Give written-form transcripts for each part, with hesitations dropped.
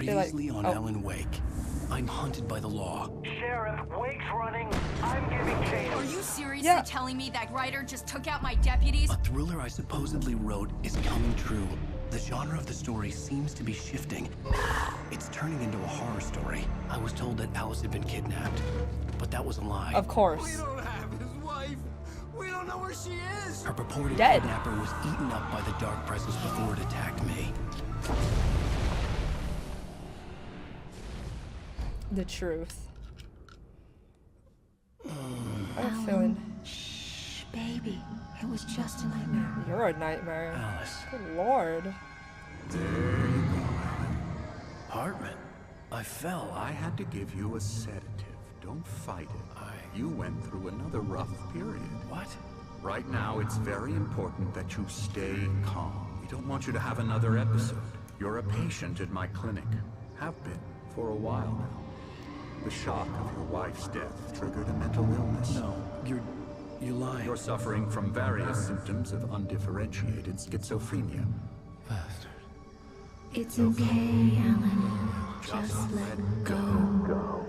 Previously on Alan Wake. I'm hunted by the law. Sheriff, Wake's running. I'm giving chase. Are you seriously telling me that Ryder just took out my deputies? A thriller I supposedly wrote is coming true. The genre of the story seems to be shifting. It's turning into a horror story. I was told that Alice had been kidnapped, but that was a lie. Of course. We don't have his wife. We don't know where she is. Her purported Dead. kidnapper was eaten up by the dark presence before it attacked me. The truth. I'm feeling. Shh, baby. It was just a nightmare. You're a nightmare. Alice. Good lord. Hartman. I fell. I had to give you a sedative. Don't fight it. You went through another rough period. What? Right now, it's very important that you stay calm. We don't want you to have another episode. You're a patient at my clinic. Have been for a while now. The shock of your wife's death triggered a mental illness. No, you lie. You're suffering from various symptoms of undifferentiated schizophrenia. Bastard. It's okay, Alan. Just let go.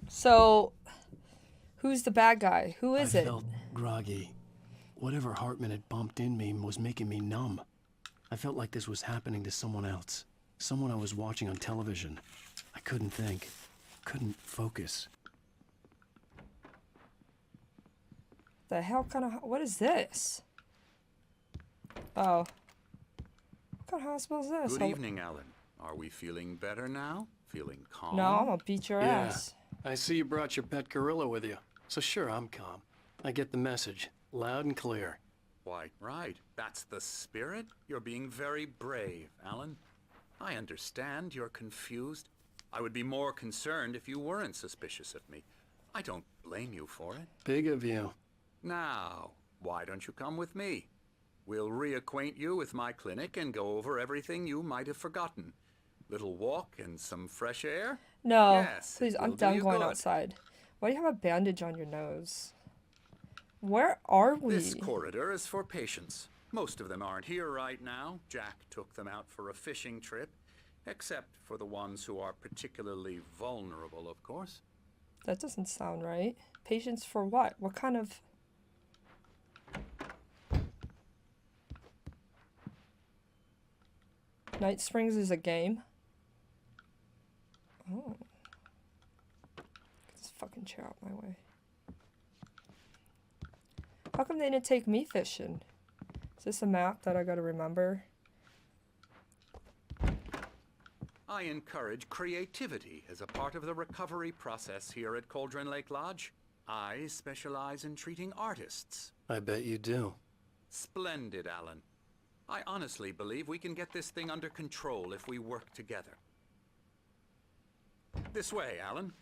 So, who's the bad guy? Who is I it? felt groggy. Whatever Hartman had bumped in me was making me numb. I felt like this was happening to someone else. Someone I was watching on television. I couldn't think. Couldn't focus. The hell kind of... What is this? Oh. What kind of hospital is this? Good evening, Alan. Are we feeling better now? Feeling calm? No, I'm gonna beat your ass. I see you brought your pet gorilla with you. So sure, I'm calm. I get the message. Loud and clear. Why, right. That's the spirit. You're being very brave, Alan. I understand you're confused. I would be more concerned if you weren't suspicious of me. I don't blame you for it. Big of you. Now, why don't you come with me? We'll reacquaint you with my clinic and go over everything you might have forgotten. Little walk and some fresh air? No, Yes, please, it I'm will do done you going good. outside. Why do you have a bandage on your nose? Where are we? This corridor is for patients. Most of them aren't here right now. Jack took them out for a fishing trip, except for the ones who are particularly vulnerable, of course. That doesn't sound right. Patients for what? What kind of... Night Springs is a game? Oh. Get this fucking chair out my way. How come they didn't take me fishing? Is this a map that I gotta remember? I encourage creativity as a part of the recovery process here at Cauldron Lake Lodge. I specialize in treating artists. I bet you do. Splendid, Alan. I honestly believe we can get this thing under control if we work together. This way, Alan.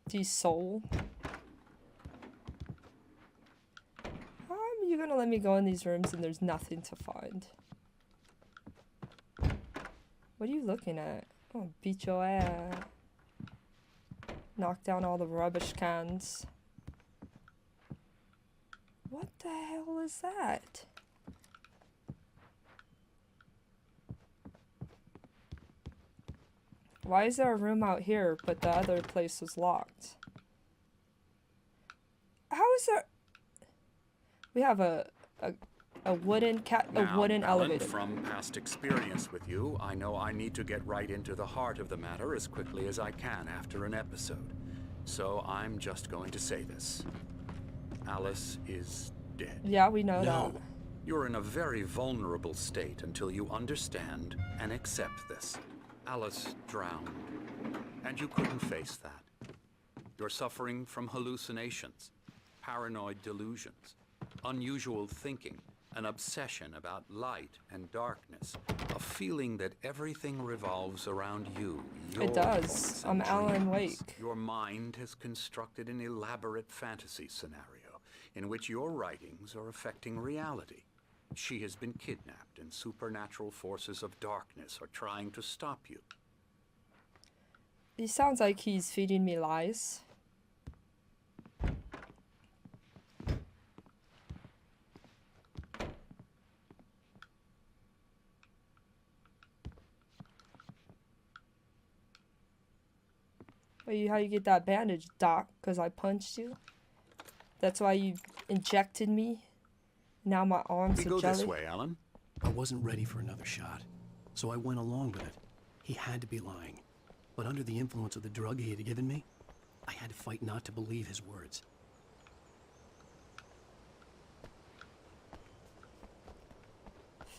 De-soul. How are you gonna let me go in these rooms and there's nothing to find? What are you looking at? Oh, beat your ass. Knock down all the rubbish cans. What the hell is that? Why is there a room out here, but the other place was locked? How is there... We have a wooden Alan, elevator. from past experience with you, I know I need to get right into the heart of the matter as quickly as I can after an episode. So I'm just going to say this. Alice is dead. Yeah, we know that. You're in a very vulnerable state until you understand and accept this. Alice drowned, and you couldn't face that. You're suffering from hallucinations, paranoid delusions, unusual thinking, an obsession about light and darkness, a feeling that everything revolves around you. It does. I'm Alan Wake. Your mind has constructed an elaborate fantasy scenario in which your writings are affecting reality. She has been kidnapped, and supernatural forces of darkness are trying to stop you. He sounds like he's feeding me lies. How you get that bandage, Doc? Because I punched you? That's why you injected me? Now my arms We are go jelly? this way, Alan. I wasn't ready for another shot, so I went along with it. He had to be lying. But under the influence of the drug he had given me, I had to fight not to believe his words.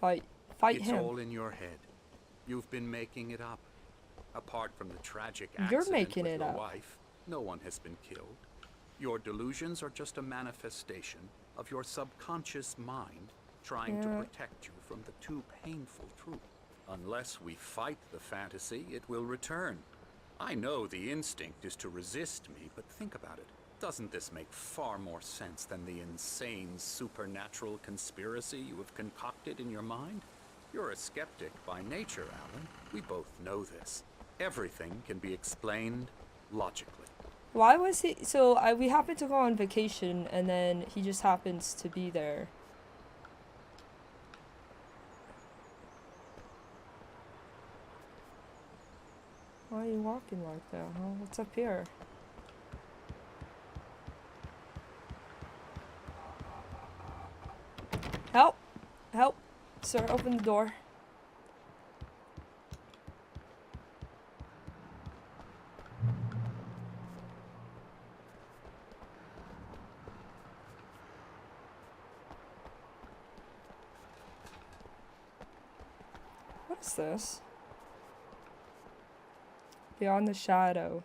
Fight It's him. all in your head. You've been making it up. Apart from the tragic You're accident making with it your up. wife, no one has been killed. Your delusions are just a manifestation of your subconscious mind trying to Yeah. protect you from the too painful truth. Unless we fight the fantasy, it will return. I know the instinct is to resist me, but think about it. Doesn't this make far more sense than the insane supernatural conspiracy you have concocted in your mind? You're a skeptic by nature, Alan. We both know this. Everything can be explained logically. Why was he... So, we happened to go on vacation, and then he just happens to be there. Why are you walking like that, huh? What's up here? Help! Help! Sir, open the door. What is this? Beyond the shadow.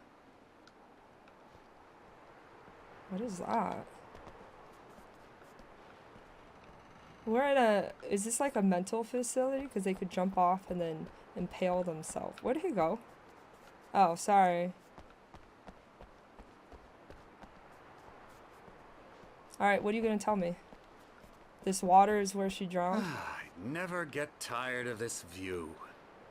What is that? We're in a... Is this like a mental facility? Because they could jump off and then impale themselves. Where did he go? Oh, sorry. Alright, what are you going to tell me? This water is where she drowned? I never get tired of this view.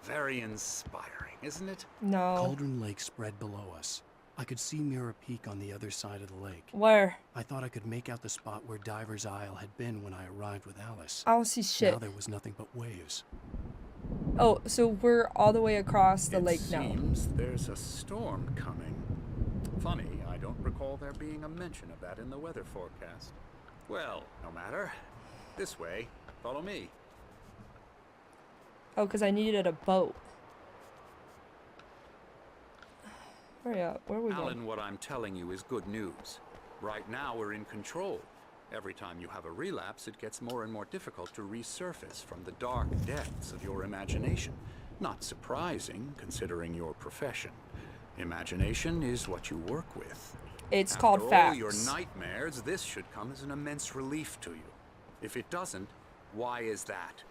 Very inspiring, isn't it? No. Cauldron Lake spread below us. I could see Mirror Peak on the other side of the lake. Where? I thought I could make out the spot where Diver's Isle had been when I arrived with Alice. I don't see shit. Now there was nothing but waves. Oh, so we're all the way across the lake now. It seems there's a storm coming. Funny, I don't recall there being a mention of that in the weather forecast. Well, no matter. This way. Follow me. Oh, because I needed a boat. Hurry up. Where are we going? Alan, what I'm telling you is good news. Right now, we're in control. Every time you have a relapse, it gets more and more difficult to resurface from the dark depths of your imagination. Not surprising, considering your profession. Imagination is what you work with. It's called After facts. all your nightmares, this should come as an immense relief to you. If it doesn't, why is that?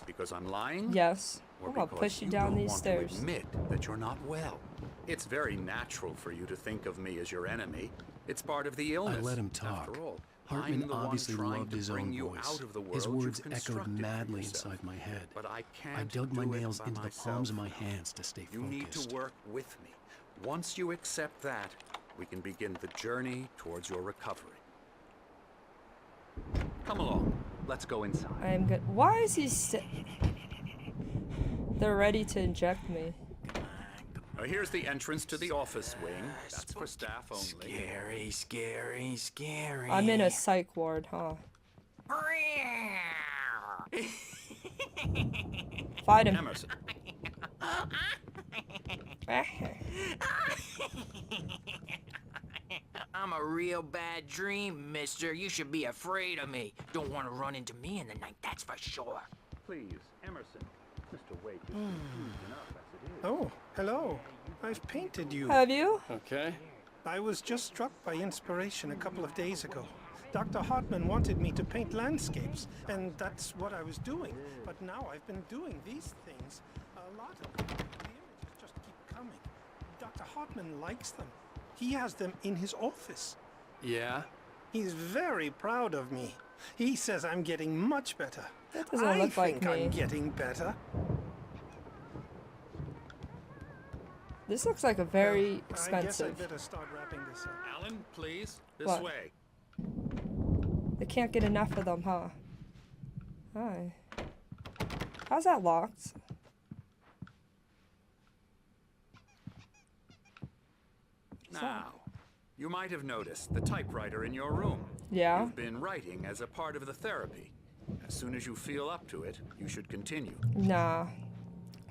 Because I'm lying? Yes. Or I'm gonna because push you you down don't these want stairs. to admit that you're not well. It's very natural for you to think of me as your enemy. It's part of the illness. I let him talk. After all, Hartman I'm the one obviously trying loved to his bring own you voice. out of the His world words you've echoed constructed for madly yourself. inside my head. But I can't I dug my do it nails by into the myself. palms of my hands to stay You need to focused. work with me. Once you accept that, we can begin the journey towards your recovery. Come along. Let's go inside. I am good. Why is he They're ready to inject me. Now, here's the entrance to the office wing. That's for staff only. Scary, scary, scary. I'm in a psych ward, huh? Fight him. Emerson. I'm a real bad dream, mister. You should be afraid of me. Don't want to run into me in the night, that's for sure. Please, Emerson. Mr. Wake is confused enough as it is. Oh, hello. I've painted you. Have you? Okay. I was just struck by inspiration a couple of days ago. Dr. Hartman wanted me to paint landscapes, and that's what I was doing. But now I've been doing these things, a lot of them. The images just keep coming. Dr. Hartman likes them. He has them in his office. Yeah? He's very proud of me. He says I'm getting much better. That doesn't I look like think I'm me. getting better. This looks like a very I guess I expensive. better start wrapping this up. Alan, please, this What? way. They can't get enough of them, huh? Hi. How's that locked? Now, you might have noticed the typewriter in your room. Yeah. You've been writing as a part of the therapy. As soon as you feel up to it, you should continue. Nah.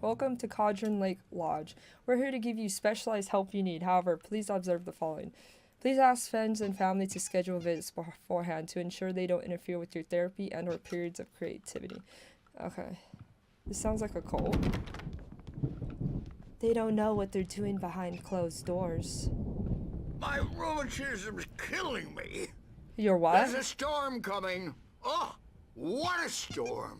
Welcome to Cauldron Lake Lodge. We're here to give you specialized help you need. However, please observe the following. Please ask friends and family to schedule visits beforehand to ensure they don't interfere with your therapy and or periods of creativity. Okay. This sounds like a cult. They don't know what they're doing behind closed doors. My rheumatism's killing me. Your There's a what? storm coming. Oh, what a storm.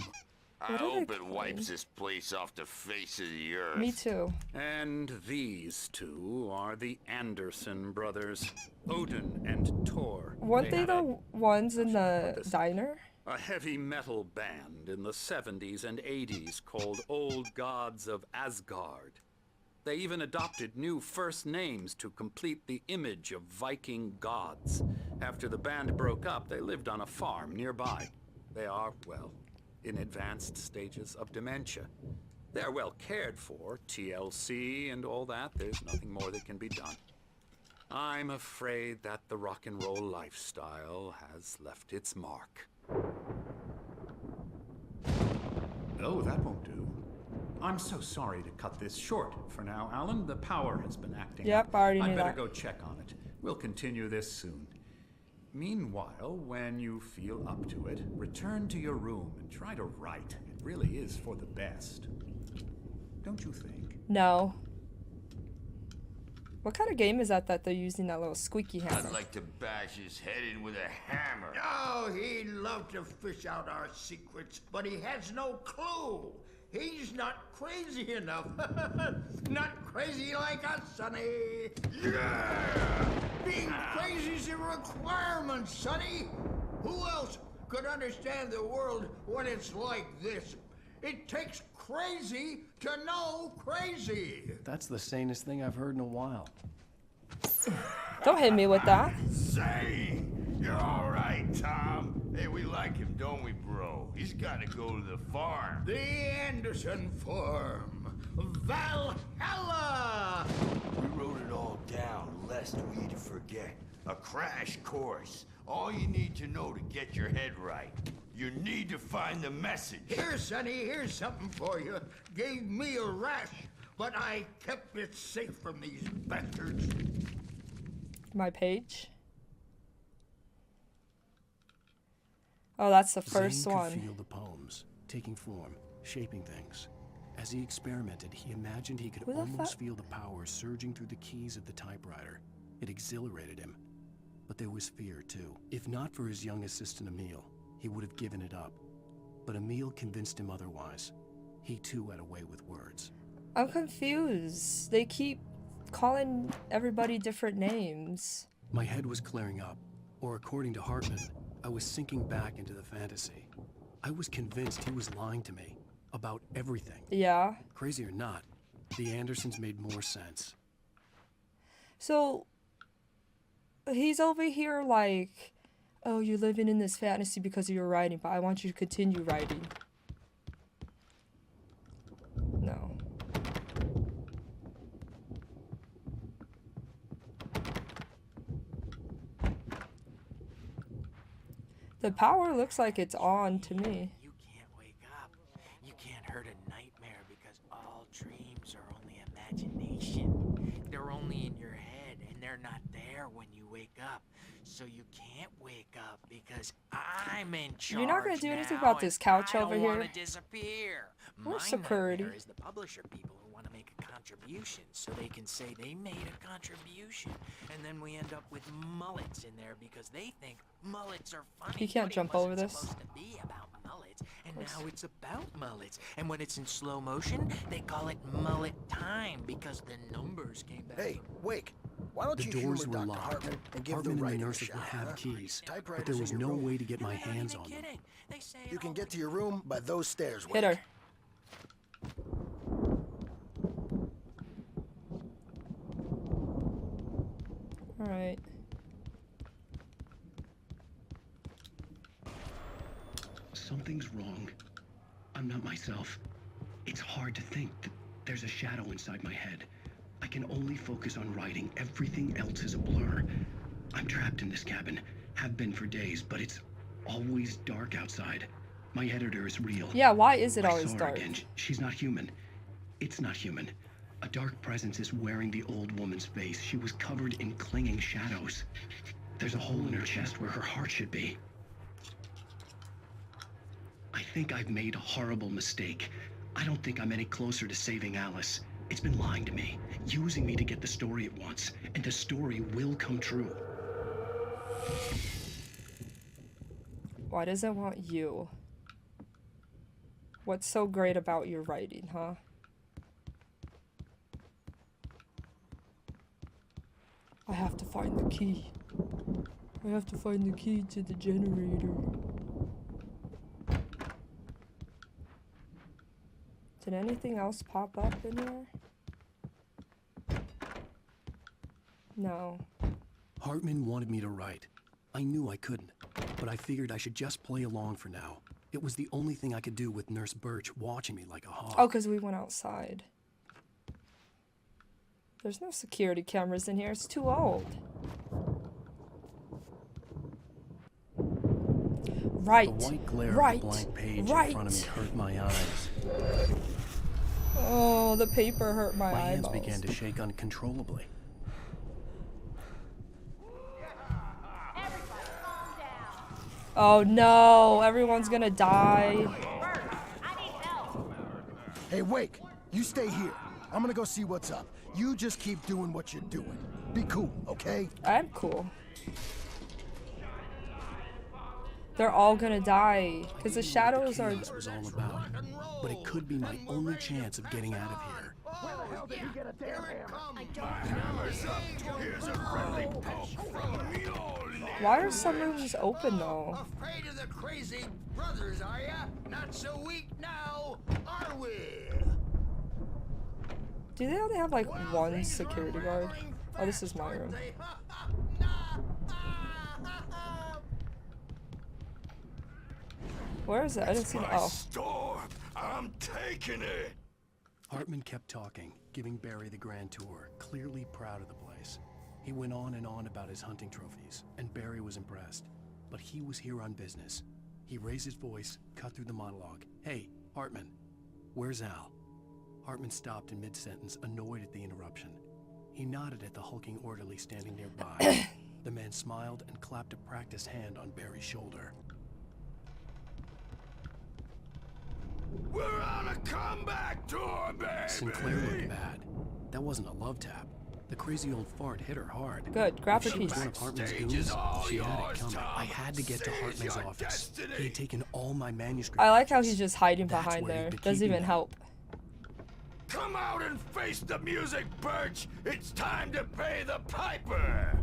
I What are hope they it wipes this place off the face of the earth. Me too. And these two are the Anderson brothers, Odin and Tor. Weren't they had the ones in the this- diner? a heavy metal band in the 70s and 80s called Old Gods of Asgard. They even adopted new first names to complete the image of Viking gods. After the band broke up, they lived on a farm nearby. They are, well, in advanced stages of dementia. They're well cared for, TLC and all that. There's nothing more that can be done. I'm afraid that the rock and roll lifestyle has left its mark. Oh, that won't do. I'm so sorry to cut this short for now, Alan. The power has been acting Yep, up. I already I'd knew better that. go check on it. We'll continue this soon. Meanwhile, when you feel up to it, return to your room and try to write. It really is for the best. Don't you think? No. What kind of game is that they're using that little squeaky hammer? I'd like to bash his head in with a hammer. Oh, he'd love to fish out our secrets, but he has no clue. He's not crazy enough. Not crazy like us, Sonny. Yeah! Being crazy's a requirement, Sonny. Who else could understand the world when it's like this? It takes crazy to know crazy. That's the sanest thing I've heard in a while. Don't hit me with that. Say, you're all right, Tom. Hey, we like him, don't we, bro? He's got to go to the farm. The Anderson Farm. Valhalla! We wrote it all down, lest we'd forget. A crash course. All you need to know to get your head right. You need to find the message. Here, Sonny, here's something for you. Gave me a rash, but I kept it safe from these bastards. My page. Oh, that's the first Zane one. could feel the poems, taking form, shaping things. As he experimented, he imagined he could Who the almost fu- feel the power surging through the keys of the typewriter. It exhilarated him. But there was fear, too. If not for his young assistant Emil, he would have given it up. But Emil convinced him otherwise. He, too, had a way with words. I'm confused. They keep calling everybody different names. My head was clearing up, or according to Hartman, I was sinking back into the fantasy. I was convinced he was lying to me about everything. Yeah. Crazy or not, the Andersons made more sense. So he's over here like, oh, you're living in this fantasy because of your writing, but I want you to continue writing. No. The power looks like it's on to me. You can't wake up. You can't hurt a nightmare because all dreams are only imagination. They're only in your head and they're not there when you wake up. So you can't wake up because I'm in charge. You're not gonna do anything now, about this and couch I over don't here? wanna disappear. Where's My security? nightmare is the publisher people who want to make a contribution so they can say they made a contribution, and then we end up with mullets in there because they think mullets are funny. You can't but it jump over wasn't this. supposed to be about mullets, and now it's about mullets. And when it's in slow motion, they call it mullet time because the numbers came back. Hey, wake. Why don't The you doors humor were Dr. locked. Hartman and give Hartman the and writing the a nurses shot, would have huh? keys, but Typewriters there was in your no room. way to get my You're not hands even on them. kidding. They say it You can all get to your room by those stairs. Hit her. Alright. Something's wrong. I'm not myself. It's hard to think that there's a shadow inside my head. I can only focus on writing. Everything else is a blur. I'm trapped in this cabin. Have been for days, but it's always dark outside. My editor is real. Yeah, why is it I always saw her dark? again. She's not human. It's not human. A dark presence is wearing the old woman's face. She was covered in clinging shadows. There's a hole in her chest where her heart should be. I think I've made a horrible mistake. I don't think I'm any closer to saving Alice. It's been lying to me, using me to get the story it wants, and the story will come true. Why does it want you? What's so great about your writing, huh? I have to find the key. I have to find the key to the generator. Did anything else pop up in here? No. Hartman wanted me to write. I knew I couldn't, but I figured I should just play along for now. It was the only thing I could do with Nurse Birch watching me like a hawk. Oh, because we went outside. There's no security cameras in here. It's too old. Right. The white glare Right. of the blank page Right. in front of me hurt my eyes. Oh, the paper hurt my My hands eyeballs. began to shake uncontrollably. Oh no, everyone's gonna die. Hey, Wake, you stay here. I'm gonna go see what's up. You just keep doing what you're doing. Be cool, okay? I'm cool. They're all gonna die because the shadows are. This was all about, but it could be my only chance of getting out of here. Where the hell did he get a damn hammer? Here's a friendly poke from Mjolnir. Why are some rooms open though? Afraid of the crazy brothers, are ya? Not so weak now, are we? Do they only have like one security guard? Oh, this is my room. Where is it? I didn't see it. Oh. Storm! I'm taking it! Hartman kept talking, giving Barry the grand tour, clearly proud of the place. He went on and on about his hunting trophies, and Barry was impressed. But he was here on business. He raised his voice, cut through the monologue. Hey, Hartman, where's Al? Hartman stopped in mid-sentence, annoyed at the interruption. He nodded at the hulking orderly standing nearby. The man smiled and clapped a practiced hand on Barry's shoulder. We're on a comeback tour, baby! Sinclair looked bad. That wasn't a love tap. The crazy old fart hit her hard. Good, grab If a she was piece. one of Hartman's goons, she had it coming. I had to get to Hartman's office. He had taken all my manuscripts. I like how he's just hiding That's behind where he'd there. been Doesn't keeping even them. help. Come out and face the music, Birch! It's time to pay the piper!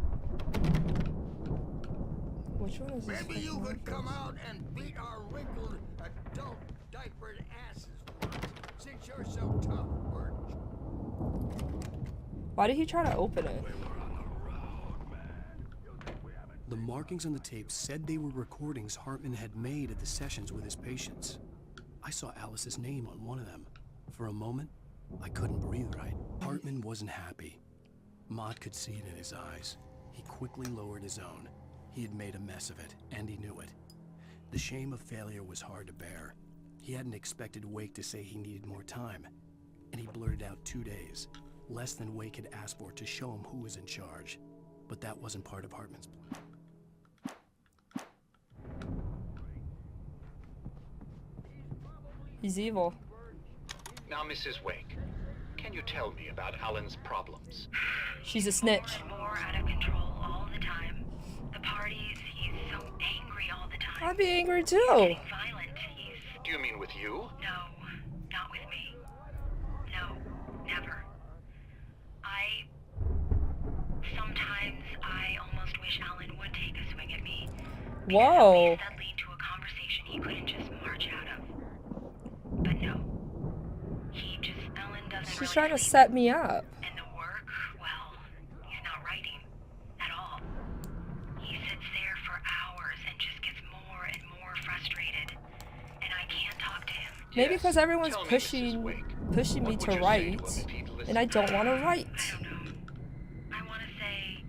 Which one is this? Maybe you fucking could come one? out and beat our wrinkled adult diapered asses once, since you're so tough, Birch. Why did he try to open it? The markings on the tape said they were recordings Hartman had made at the sessions with his patients. I saw Alice's name on one of them. For a moment, I couldn't breathe right. Hartman wasn't happy. Mott could see it in his eyes. He quickly lowered his own. He had made a mess of it, and he knew it. The shame of failure was hard to bear. He hadn't expected Wake to say he needed more time, and he blurted out 2 days, less than Wake had asked for to show him who was in charge. But that wasn't part of Hartman's plan. He's evil. Now, Mrs. Wake, can you tell me about Alan's problems? She's a snitch. More out of control all the time. The parties, he's so angry all the time. I'd be angry too. Violent. He's Do you mean with you? no, not with me. No, never. Whoa. That lead to a conversation he couldn't just march out of. But no. Ellen doesn't She's really trying to sleep. set me up. And the work, well, he's not writing at all. He sits there for hours and just gets more and more frustrated. And I can't talk to him. Maybe because everyone's Tell me, Mrs. pushing Wake, me what to would you say write, to him if he'd listen and I to don't you? want to write. I don't know. I want to say,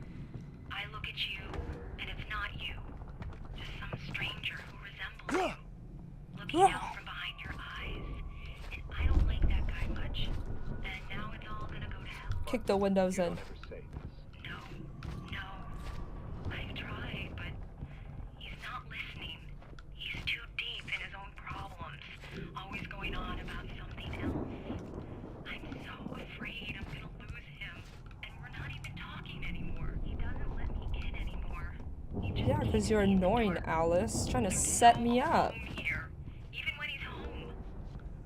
I look at you, and it's not you. Just some stranger who resembles you. Looking out from behind your eyes. And I don't like that guy much. And now it's all gonna go to hell. Kick the windows in. Don't ever say this. No. I've tried, but he's not listening. He's too deep in his own problems. Always going on about something else. I'm so afraid I'm gonna lose him. And we're not even talking anymore. He doesn't let me in anymore. He just Yeah, because you're annoying, Alice. Trying to set me up. home here. Even when he's home.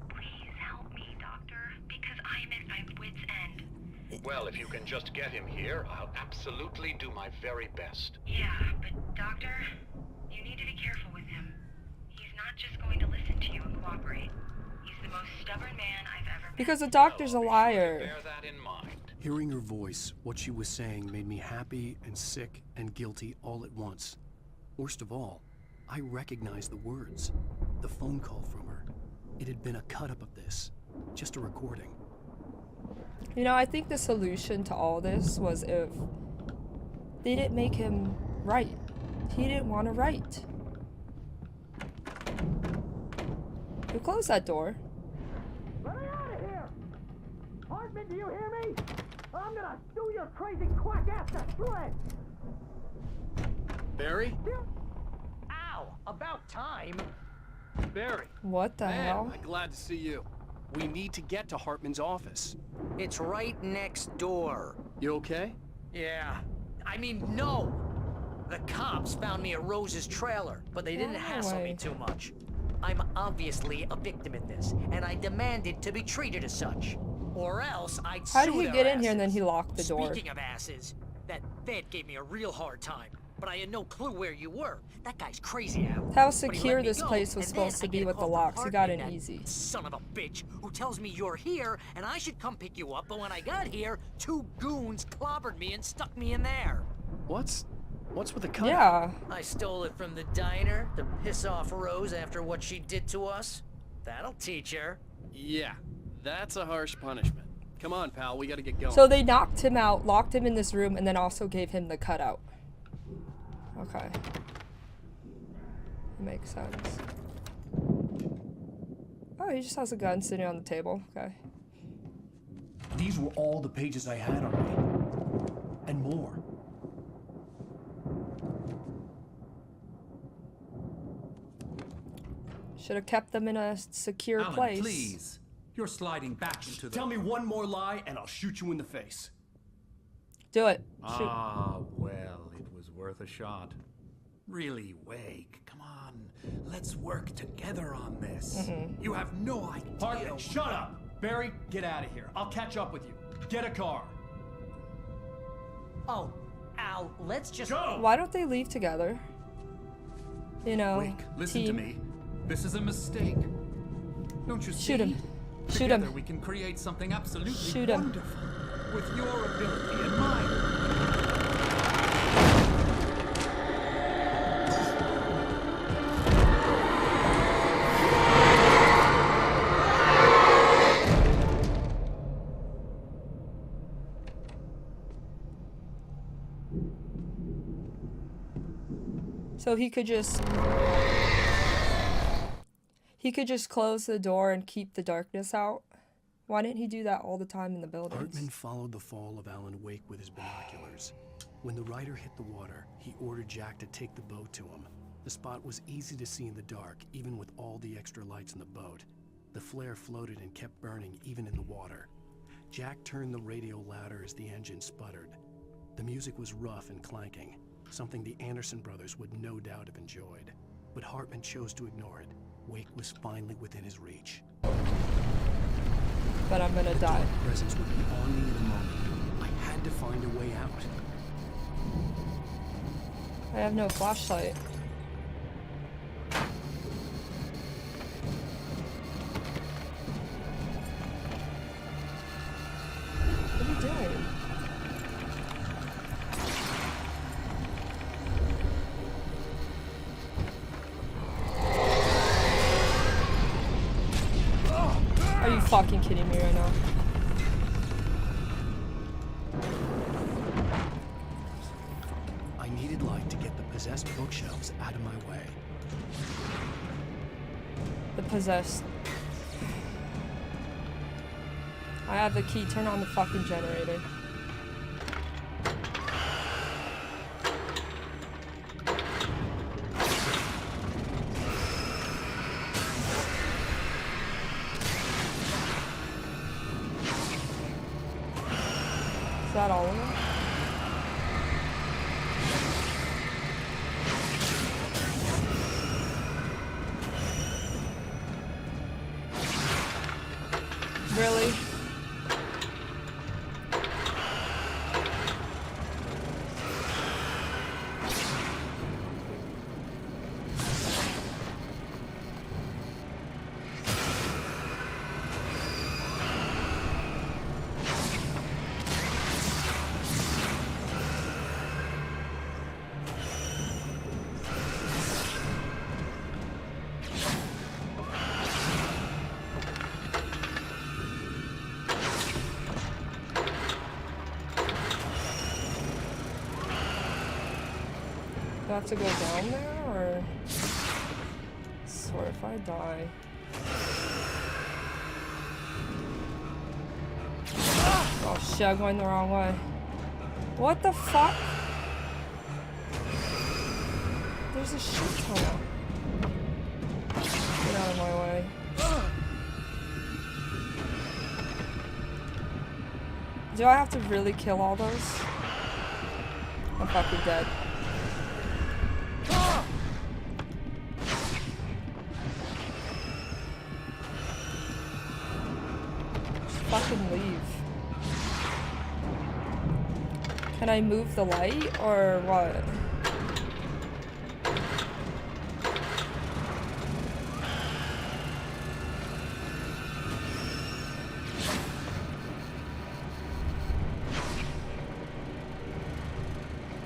Please help me, Doctor. Because I'm at my wit's end. Well, if you can just get him here, I'll absolutely do my very best. Yeah, but Doctor, you need to be careful with him. He's not just going to listen to you and cooperate. He's the most stubborn man I've ever met. Because the doctor's a liar. Bear that in mind. Hearing her voice, what she was saying made me happy and sick and guilty all at once. Worst of all, I recognized the words. The phone call from her. It had been a cut-up of this. Just a recording. You know, I think the solution to all this was if they didn't make him write. He didn't want to write. Who closed that door? Let me out of here! Hartman, do you hear me? I'm gonna do your crazy quack ass to shreds! Barry? Ow! About time! Barry. What the hell? I'm glad to see you. We need to get to Hartman's office. It's right next door. You okay? Yeah. I mean, no! The cops found me at Rose's trailer, but they didn't hassle me Why? too much. I'm obviously a victim in this, and I demanded to be treated as such. Or else I'd How sue did he their get in here and then asses. he locked the door? Speaking of asses, that Fed gave me a real hard time, but I had no clue where you were. That guy's crazy, Al. How But he let secure me this go, place was and then supposed to I be get a with the call from locks. He got Hartman, in that easy. Son of a bitch, who tells me you're here and I should come pick you up, but when I got here, 2 goons clobbered me and stuck me in there. What's with the cut? Yeah. I stole it from the diner to piss off Rose after what she did to us. That'll teach her. Yeah, that's a harsh punishment. Come on, pal, we gotta get going. So they knocked him out, locked him in this room, and then also gave him the cutout. Okay. Makes sense. Oh, he just has a gun sitting on the table. Okay. These were all the pages I had on me. And more. Should have kept them in a secure Alan, place. please. You're sliding back into the... Tell me one more lie and I'll shoot you in the face. Do it. Shoot. Ah, well, it was worth a shot. Really, Wake, come on. Let's work together on this. You have no idea... Hartman, shut up! Barry, get out of here. I'll catch up with you. Get a car. Oh, Al, let's just... Go! Why don't they leave together? You know, Wake, listen to team. me. This is a mistake. Don't you see? Shoot him. Shoot Together him. we can create something absolutely Shoot him. wonderful. With your ability and mine. So he could just close the door and keep the darkness out. Why didn't he do that all the time in the buildings? Hartman followed the fall of Alan Wake with his binoculars. When the rider hit the water, he ordered Jack to take the boat to him. The spot was easy to see in the dark, even with all the extra lights in the boat. The flare floated and kept burning even in the water. Jack turned the radio louder as the engine sputtered. The music was rough and clanking, something the Anderson brothers would no doubt have enjoyed. But Hartman chose to ignore it. Wake was finally within his reach. But I'm gonna die. Dark presence would be on me in a moment. I had to find a way out. I have no flashlight. fucking kidding me right now? I needed light to get the possessed bookshelves out of my way. The possessed. I have the key. Turn on the fucking generator. Is that all of them? Really? Do I have to go down there, or? I swear if I die. Oh shit, I'm going the wrong way. What the fuck? There's a shit ton of. Get out of my way. Do I have to really kill all those? I'm fucking dead. Fucking leave. Can I move the light or what?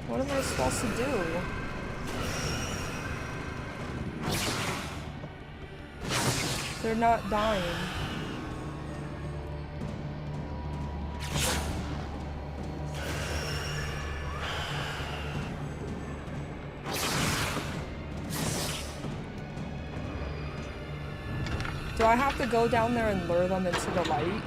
What am I supposed to do? They're not dying. Do I have to go down there and lure them into the light?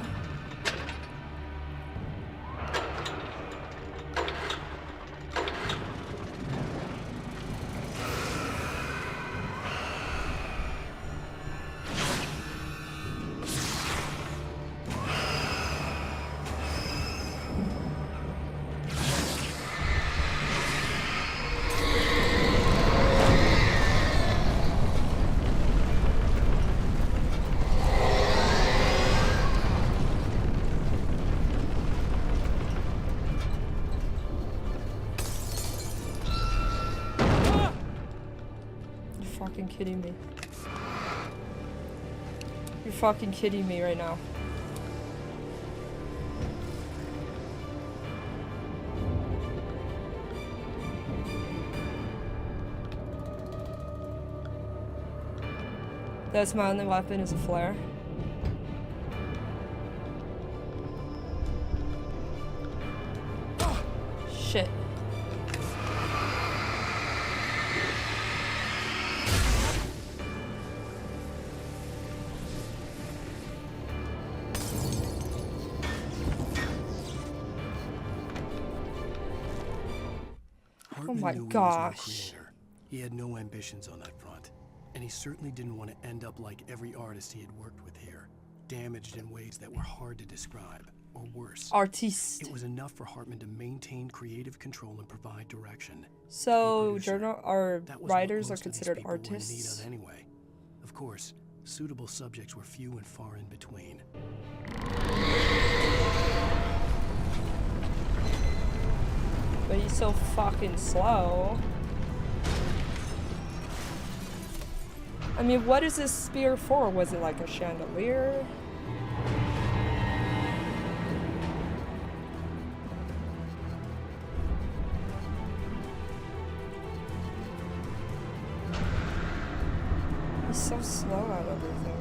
Kidding me. You're fucking kidding me right now. That's my only weapon is a flare. Shit. Oh my gosh. He had no ambitions on that front, and he certainly didn't want to end up like every artist he had worked with here, damaged in ways that were hard to describe, or worse. Artiste. It was enough for Hartman to maintain creative control and provide direction. So journal or writers are considered artists. Anyway, of course, suitable subjects were few and far in between. But he's so fucking slow. I mean, what is this spear for? Was it like a chandelier? He's so slow at everything.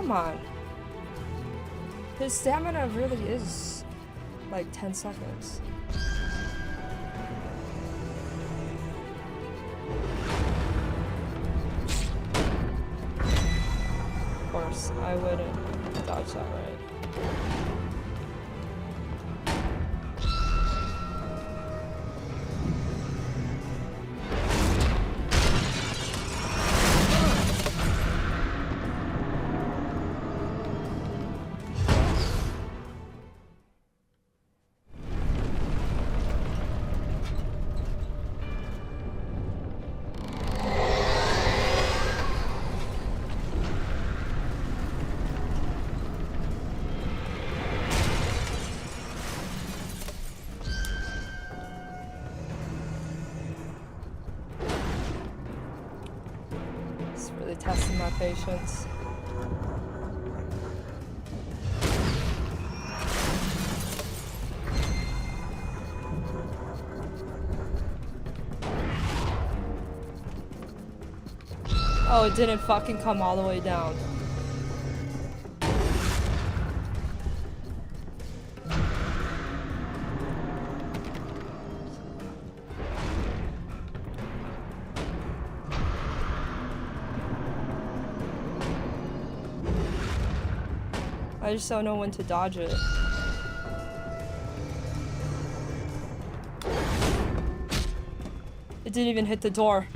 Come on. His stamina really is like 10 seconds. Of course, I wouldn't dodge that right. It's really testing my patience. Oh, it didn't fucking come all the way down. I just don't know when to dodge it. It didn't even hit the door.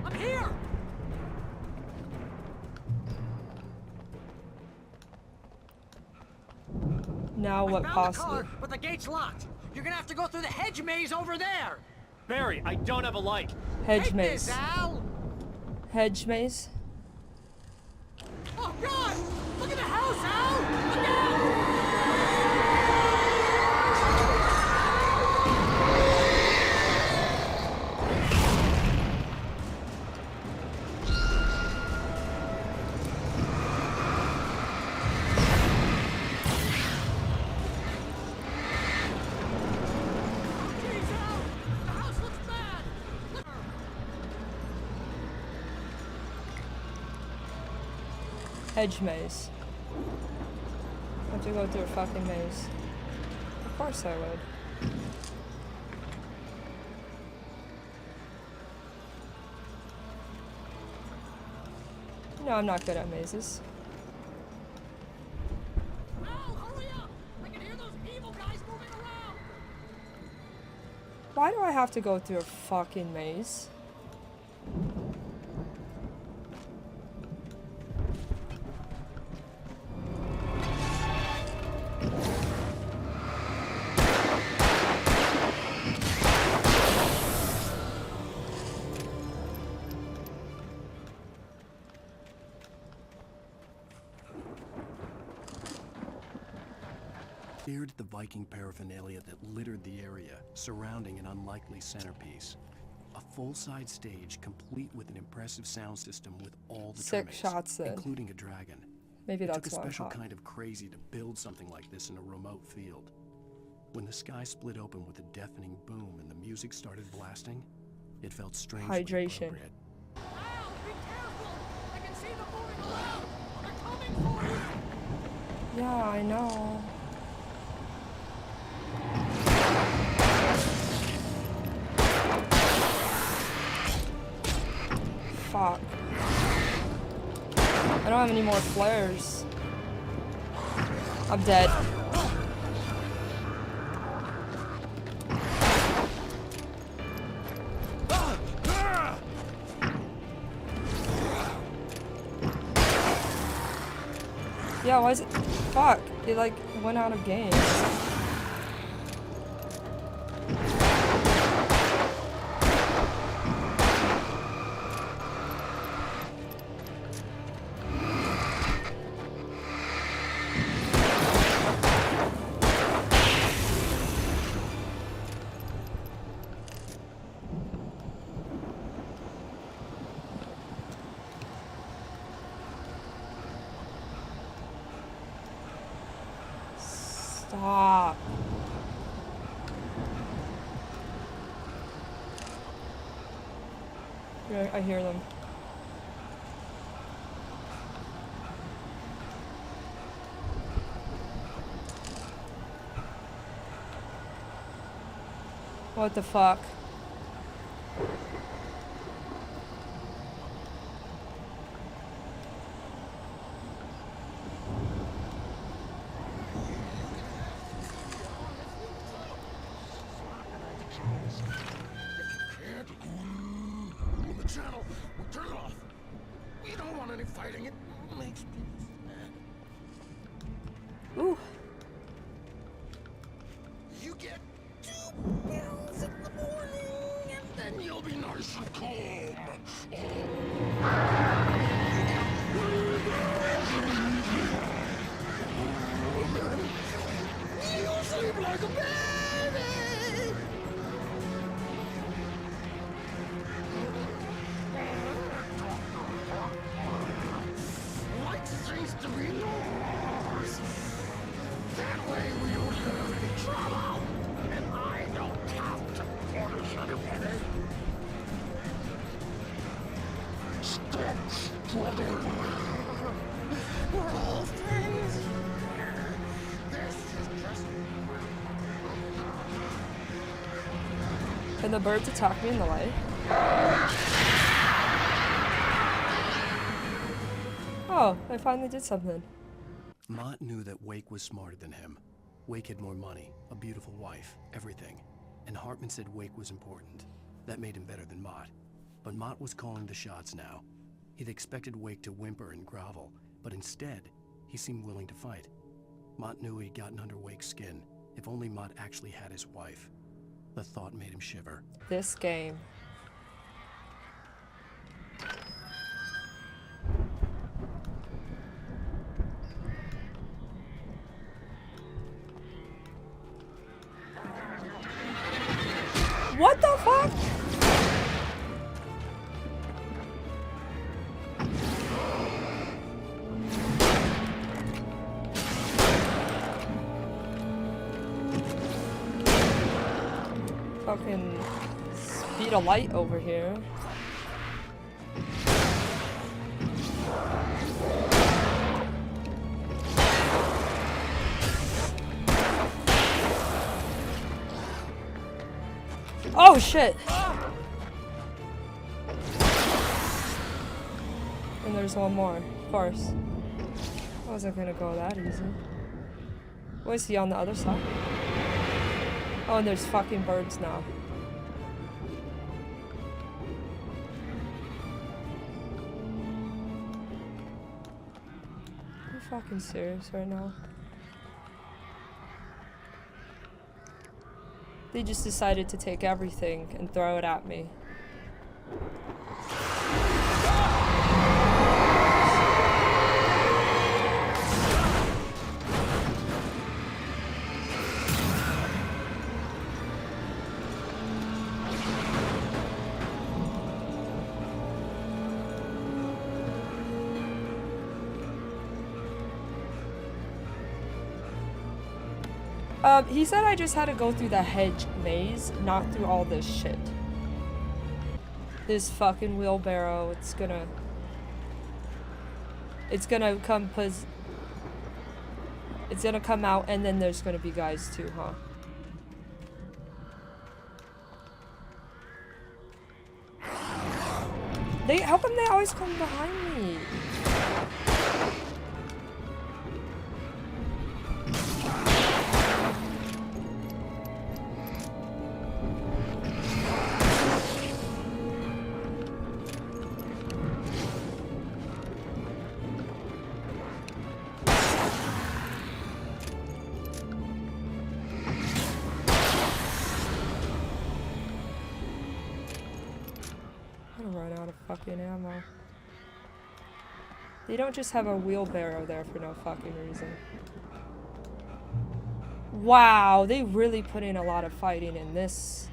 I'm here! Now what possibly? But the gate's locked. You're gonna have to go through the hedge maze over there. Barry, I don't have a light. Hedge Take maze. this, Al. Hedge maze? Oh God! Look at the house, Al! Look out! Jeez, Al! The house looks bad. Look. Hedge maze. I have to go through a fucking maze. Of course I would. No, I'm not good at mazes. Al, hurry up! I can hear those evil guys moving around. Why do I have to go through a fucking maze? Stared at the Viking paraphernalia that littered the area, surrounding an unlikely centerpiece. A full-side stage, complete with an impressive sound system with all the Sick trimmings, shots then. including a dragon. Maybe It that's took a why I'm special hot. kind of crazy to build something like this in a remote field. When the sky split open with a deafening boom and the music started blasting, it felt strangely Hydration. appropriate. Al, be careful! I can see them moving around. They're coming for you. Yeah, I know. Fuck. I don't have any more flares. I'm dead. Yeah, why is it? Fuck. It like went out of game. Stop. Yeah, I hear them. What the fuck? The channel. Turn it off. We don't want any fighting. It makes me mad. Ooh. You get 2 pills in the morning, and then you'll be nice and calm. You'll sleep like a baby. Like things to be yours. That way we don't have any trouble, and I don't have to punish anybody. Stop struggling. We're all friends. This is just... Can the birds attack me in the light? Oh, I finally did something. Mott knew that Wake was smarter than him. Wake had more money, a beautiful wife, everything. And Hartman said Wake was important. That made him better than Mott. But Mott was calling the shots now. He'd expected Wake to whimper and grovel, but instead, he seemed willing to fight. Mott knew he'd gotten under Wake's skin. If only Mott actually had his wife. The thought made him shiver. This game. What the fuck? Fucking speed of light over here. Oh shit! And there's one more, of course. I wasn't gonna go that easy. Was he on the other side? Oh, and there's fucking birds now. Are you fucking serious right now? They just decided to take everything and throw it at me. He said I just had to go through the hedge maze, not through all this shit. This fucking wheelbarrow, it's gonna come it's gonna come out, and then there's gonna be guys too, huh? How come they always come behind me? Run out of fucking ammo. They don't just have a wheelbarrow there for no fucking reason. Wow, they really put in a lot of fighting in this.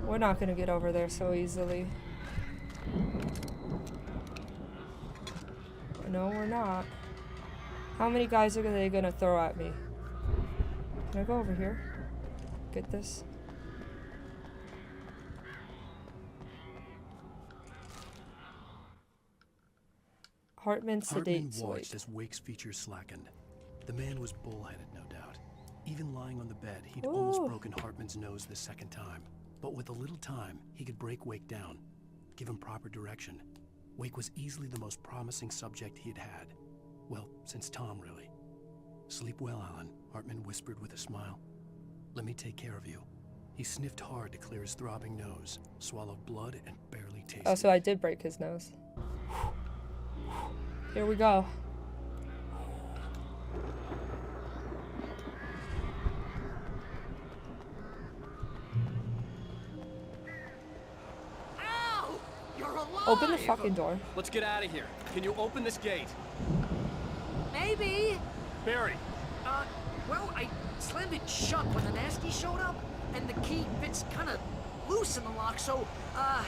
We're not gonna get over there so easily. No, we're not. How many guys are they gonna throw at me? Can I go over here? Get this? Hartman sedates Wake. Watched as Wake's features slackened. The man was bullheaded, no doubt. Even lying on the bed, he'd almost broken Hartman's nose the second time. But with a little time, he could break Wake down, give him proper direction. Wake was easily the most promising subject he had had. Well, since Tom, really. Sleep well, Alan, Hartman whispered with a smile. Let me take care of you. He sniffed hard to clear his throbbing nose, swallowed blood, and barely tasted. Oh, so I did break his nose. Here we go. Ow! You're alive! Open the fucking door. Let's get out of here. Can you open this gate? Maybe. Barry. Well, I slammed it shut when the nasty showed up, and the key fits kind of loose in the lock, so, Barry,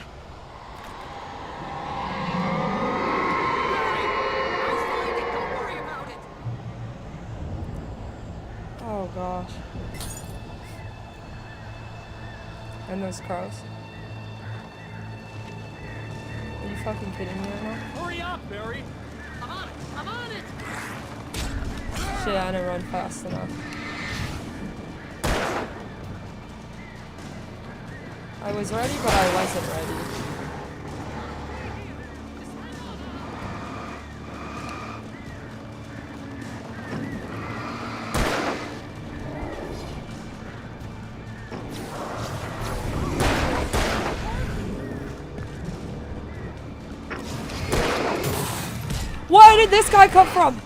I'll find it. Don't worry about it. Oh gosh. And those crows. Are you fucking kidding me right now? Hurry up, Barry. I'm on it. I'm on it. Shit, I didn't run fast enough. I was ready, but I wasn't ready. Where did this guy come from?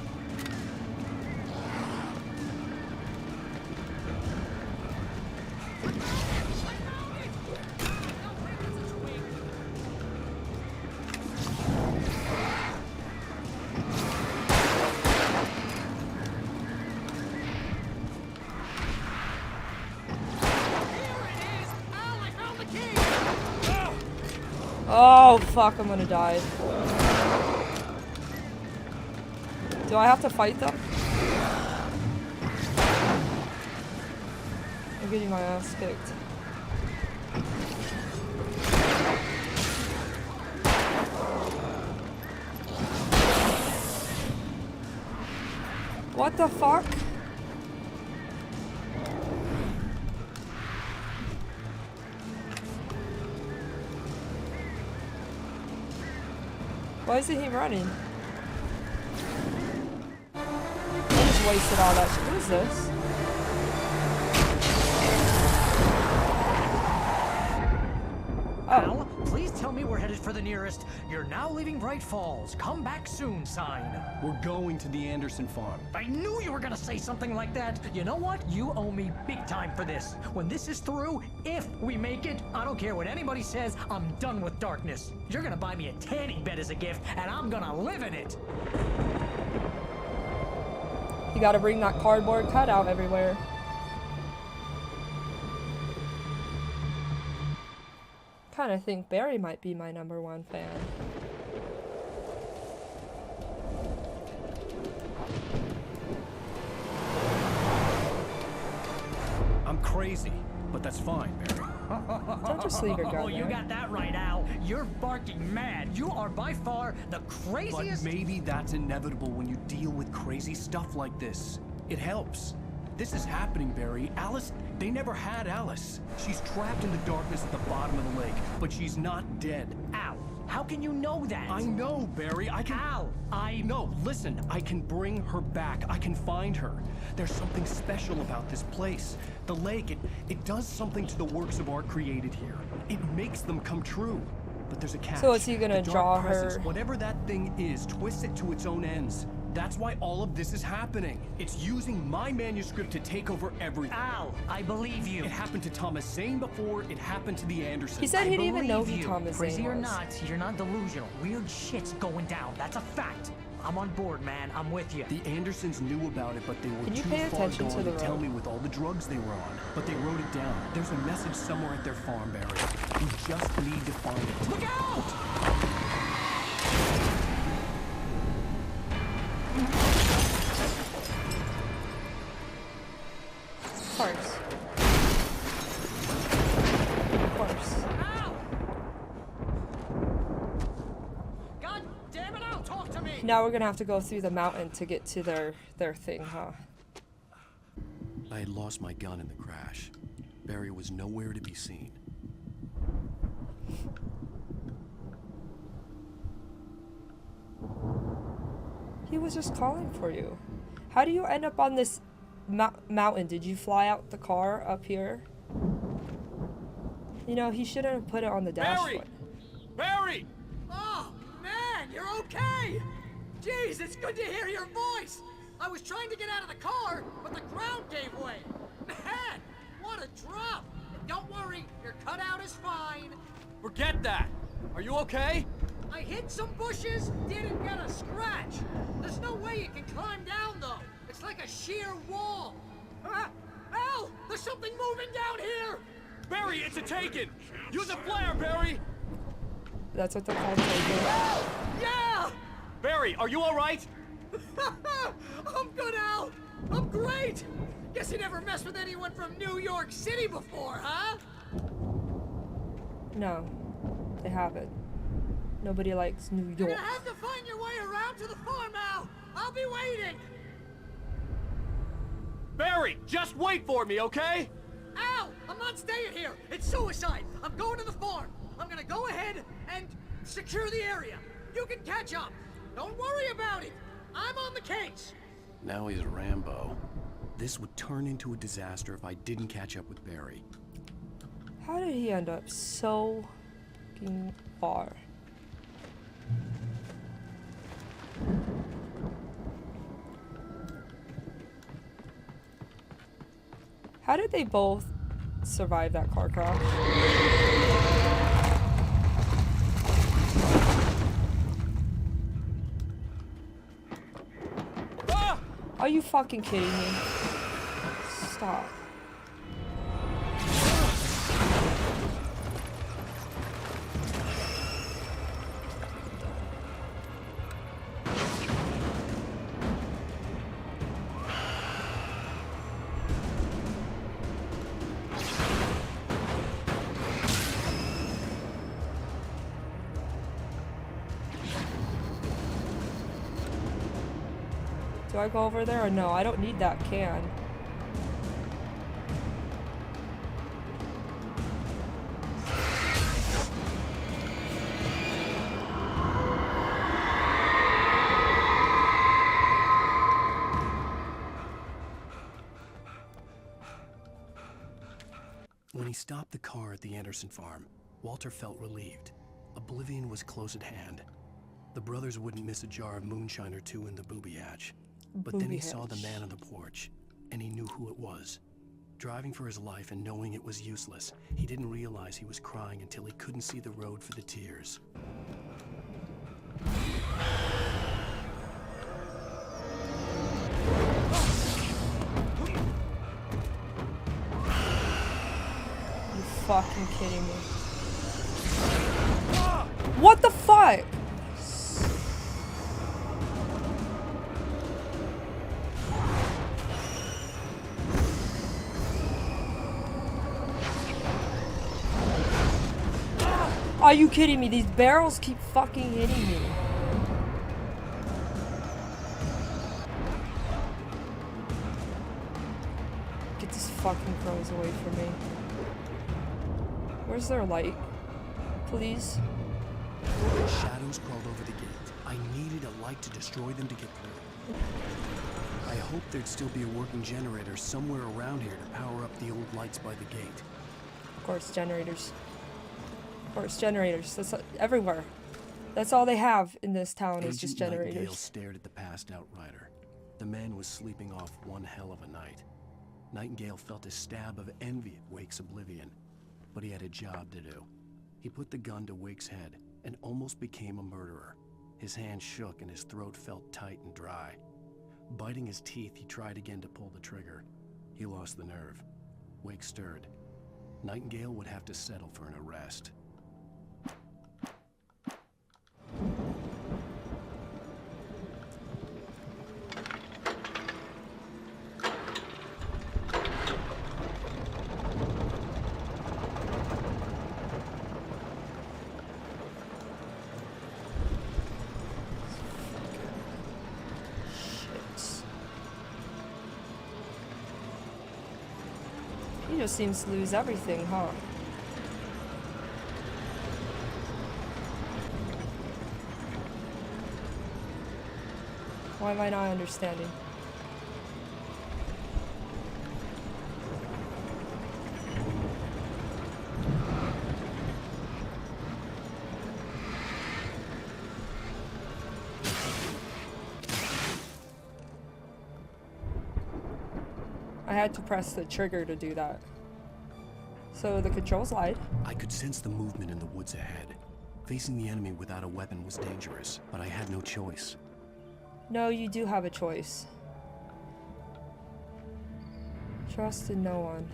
Oh fuck, I'm gonna die. Do I have to fight them? I'm getting my ass kicked. What the fuck? Why isn't he running? I just wasted all that shit. What is this? Al, please tell me we're headed for the nearest "You're now leaving Bright Falls. Come back soon" sign. We're going to the Anderson farm. I knew you were gonna say something like that. You know what? You owe me big time for this. When this is through, if we make it, I don't care what anybody says, I'm done with darkness. You're gonna buy me a tanning bed as a gift, and I'm gonna live in it. You gotta bring that cardboard cutout everywhere. Kinda think Barry might be my #1 fan. I'm crazy, but that's fine, Barry. Don't just leave your gun Oh, you there. got that right, Al. You're barking mad. You are by far the But craziest. maybe that's inevitable when you deal with crazy stuff like this. It helps. This is happening, Barry. Alice, they never had Alice. She's trapped in the darkness at the bottom of the lake, but she's not dead. Al, how can you know that? I know, Barry. I can... Al, No, listen. I can bring her back. I can find her. There's something special about this place. The lake, it does something to the works of art created here. It makes them come true. But there's a catch. So is he gonna The dark draw presence, her- Whatever that thing is, twists it to its own ends. That's why all of this is happening. It's using my manuscript to take over everything. Al, I believe you. It happened to Thomas Zane before it happened to the Andersons. He said he didn't even know Believe who you. Thomas Crazy Zane or was. not, you're not delusional. Weird shit's going down. That's a fact. I'm on board, man. I'm with you. The Andersons knew about it, but they were Can you too pay far attention to gone the to tell road? me with all the drugs they were on. But they wrote it down. There's a message somewhere at their farm, Barry. You just need to find it. Look out! Of course. Of course. Ow! God damn it, Al, talk to me! Now we're gonna have to go through the mountain to get to their thing, huh? I had lost my gun in the crash. Barry was nowhere to be seen. He was just calling for you. How do you end up on this mountain? Did you fly out the car up here? You know, he shouldn't have put it on the dashboard. Barry! Oh, man, you're okay! Jeez, it's good to hear your voice! I was trying to get out of the car, but the ground gave way. Man, what a drop! Don't worry, your cutout is fine. Forget that! Are you okay? I hit some bushes, didn't get a scratch. There's no way you can climb down, though. It's like a sheer wall. Al, there's something moving down here! Barry, it's a taken! Use a flare, Barry! That's what they're called. Taken. Yeah! Barry, are you alright? I'm good, Al! I'm great! Guess you never messed with anyone from New York City before, huh? No, they haven't. Nobody likes New You're York. gonna have to find your way around to the farm, Al! I'll be waiting! Barry, just wait for me, okay? Al! I'm not staying here! It's suicide! I'm going to the farm! I'm gonna go ahead and secure the area! You can catch up! Don't worry about it! I'm on the case! Now he's Rambo. This would turn into a disaster if I didn't catch up with Barry. How did he end up so fucking far? How did they both survive that car crash? Ah! Are you fucking kidding me? Stop. Do I go over there or no? I don't need that can. When he stopped the car at the Anderson farm, Walter felt relieved. Oblivion was close at hand. The brothers wouldn't miss a jar of moonshine or two in the booby hatch. But then he saw the man on the porch, and he knew who it was. Driving for his life and knowing it was useless, he didn't realize he was crying until he couldn't see the road for the tears. You fucking kidding me? What the fuck? Are you kidding me? These barrels keep fucking hitting me. Get these fucking crows away from me. Where's their light? Please? Shadows crawled over the gate. I needed a light to destroy them to get through. I hoped there'd still be a working generator somewhere around here to power up the old lights by the gate. Of course, generators. Of course, generators. That's everywhere. That's all they have in this town is just Agent Nightingale generators. stared at the passed out rider. The man was sleeping off one hell of a night. Nightingale felt a stab of envy at Wake's oblivion, but he had a job to do. He put the gun to Wake's head and almost became a murderer. His hand shook and his throat felt tight and dry. Biting his teeth, he tried again to pull the trigger. He lost the nerve. Wake stirred. Nightingale would have to settle for an arrest. He just seems to lose everything, huh? Why am I not understanding? I had to press the trigger to do that. So the controls lied. I could sense the movement in the woods ahead. Facing the enemy without a weapon was dangerous, but I had no choice. No, you do have a choice. Trust in no one.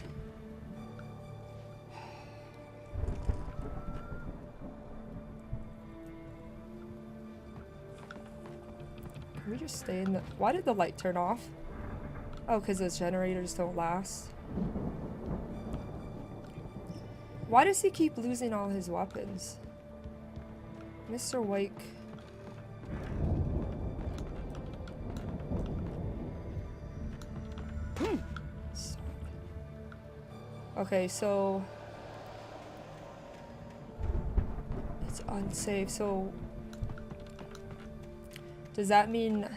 Can we just stay in the... Why did the light turn off? Oh, because those generators don't last. Why does he keep losing all his weapons? Mr. Wake. Okay, so... It's unsafe, so... Does that mean...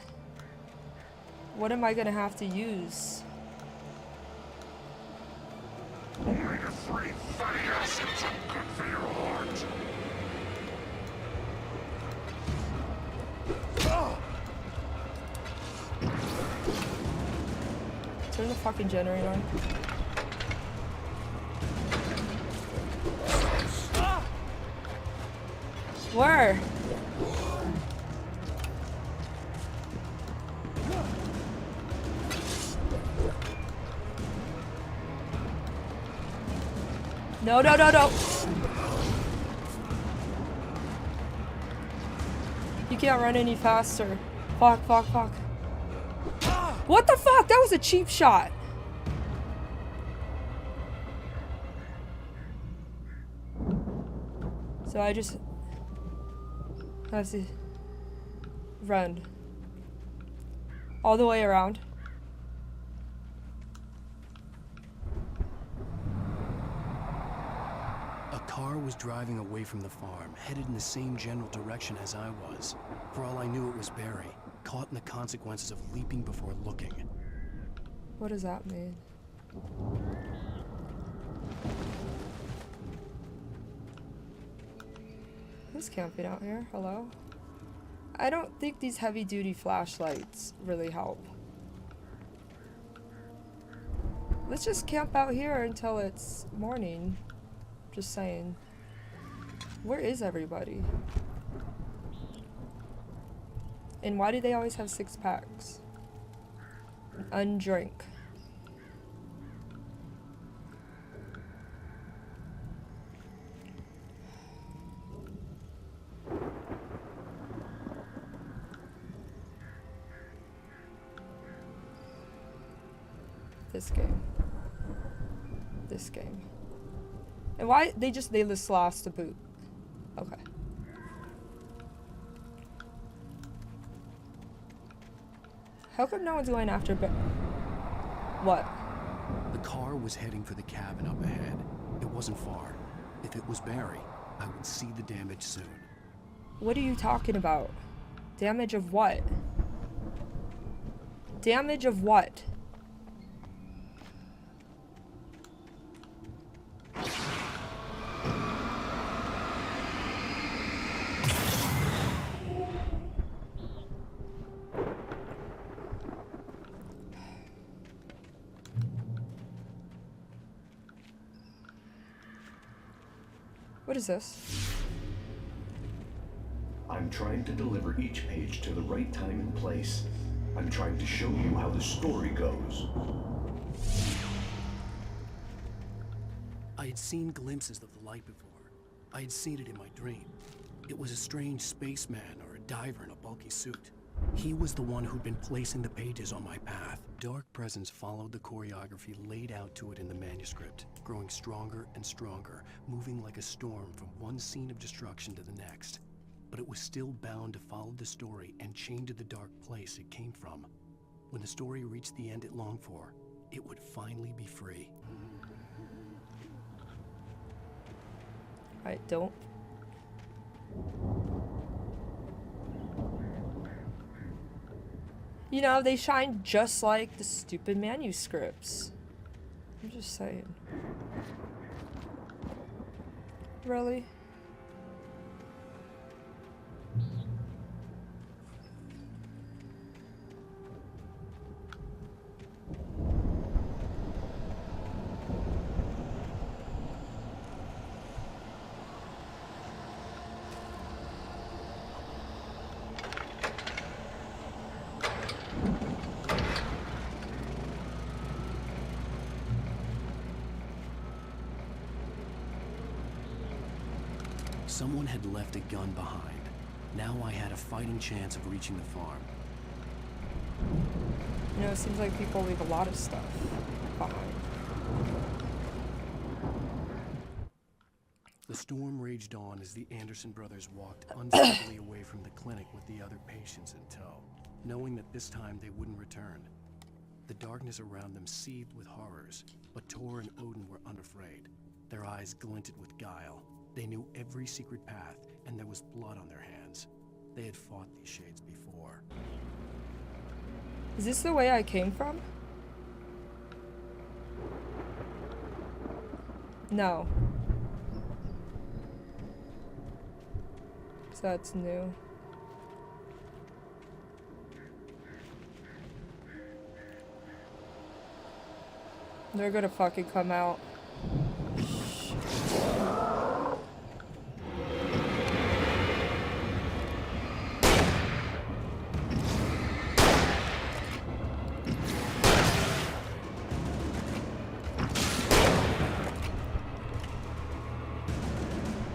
What am I gonna have to use? Omega-3 fatty acids are good for your heart. Turn the fucking generator on. Where? No, no, no, no. You can't run any faster. Fuck, fuck, fuck. What the fuck? That was a cheap shot. So I just have to run all the way around. A car was driving away from the farm, headed in the same general direction as I was. For all I knew, it was Barry, caught in the consequences of leaping before looking. What does that mean? Who's camping out here? Hello? I don't think these heavy-duty flashlights really help. Let's just camp out here until it's morning. Just saying. Where is everybody? And why do they always have 6-packs? Undrink. This game. This game. And why they just lost the boot. Okay. How come no one's going after what? The car was heading for the cabin up ahead. It wasn't far. If it was Barry, I would see the damage soon. What are you talking about? Damage of what? Damage of what? What is this? I'm trying to deliver each page to the right time and place. I'm trying to show you how the story goes. I I had seen glimpses of the light before. I had seen it in my dream. It was a strange spaceman or a diver in a bulky suit. He was the one who'd been placing the pages on my path. Dark presence followed the choreography laid out to it in the manuscript, growing stronger and stronger, moving like a storm from one scene of destruction to the next. But it was still bound to follow the story and chained to the dark place it came from. When the story reached the end it longed for, it would finally be free. I don't. You know, they shine just like the stupid manuscripts. I'm just saying. Really? Someone had left a gun behind. Now I had a fighting chance of reaching the farm. You know, it seems like people leave a lot of stuff behind. The storm raged on as the Anderson brothers walked unsteadily away from the clinic with the other patients in tow, knowing that this time they wouldn't return. The darkness around them seethed with horrors, but Tor and Odin were unafraid. Their eyes glinted with guile. They knew every secret path, and there was blood on their hands. They had fought these shades before. Is this the way I came from? No. So that's new. They're gonna fucking come out.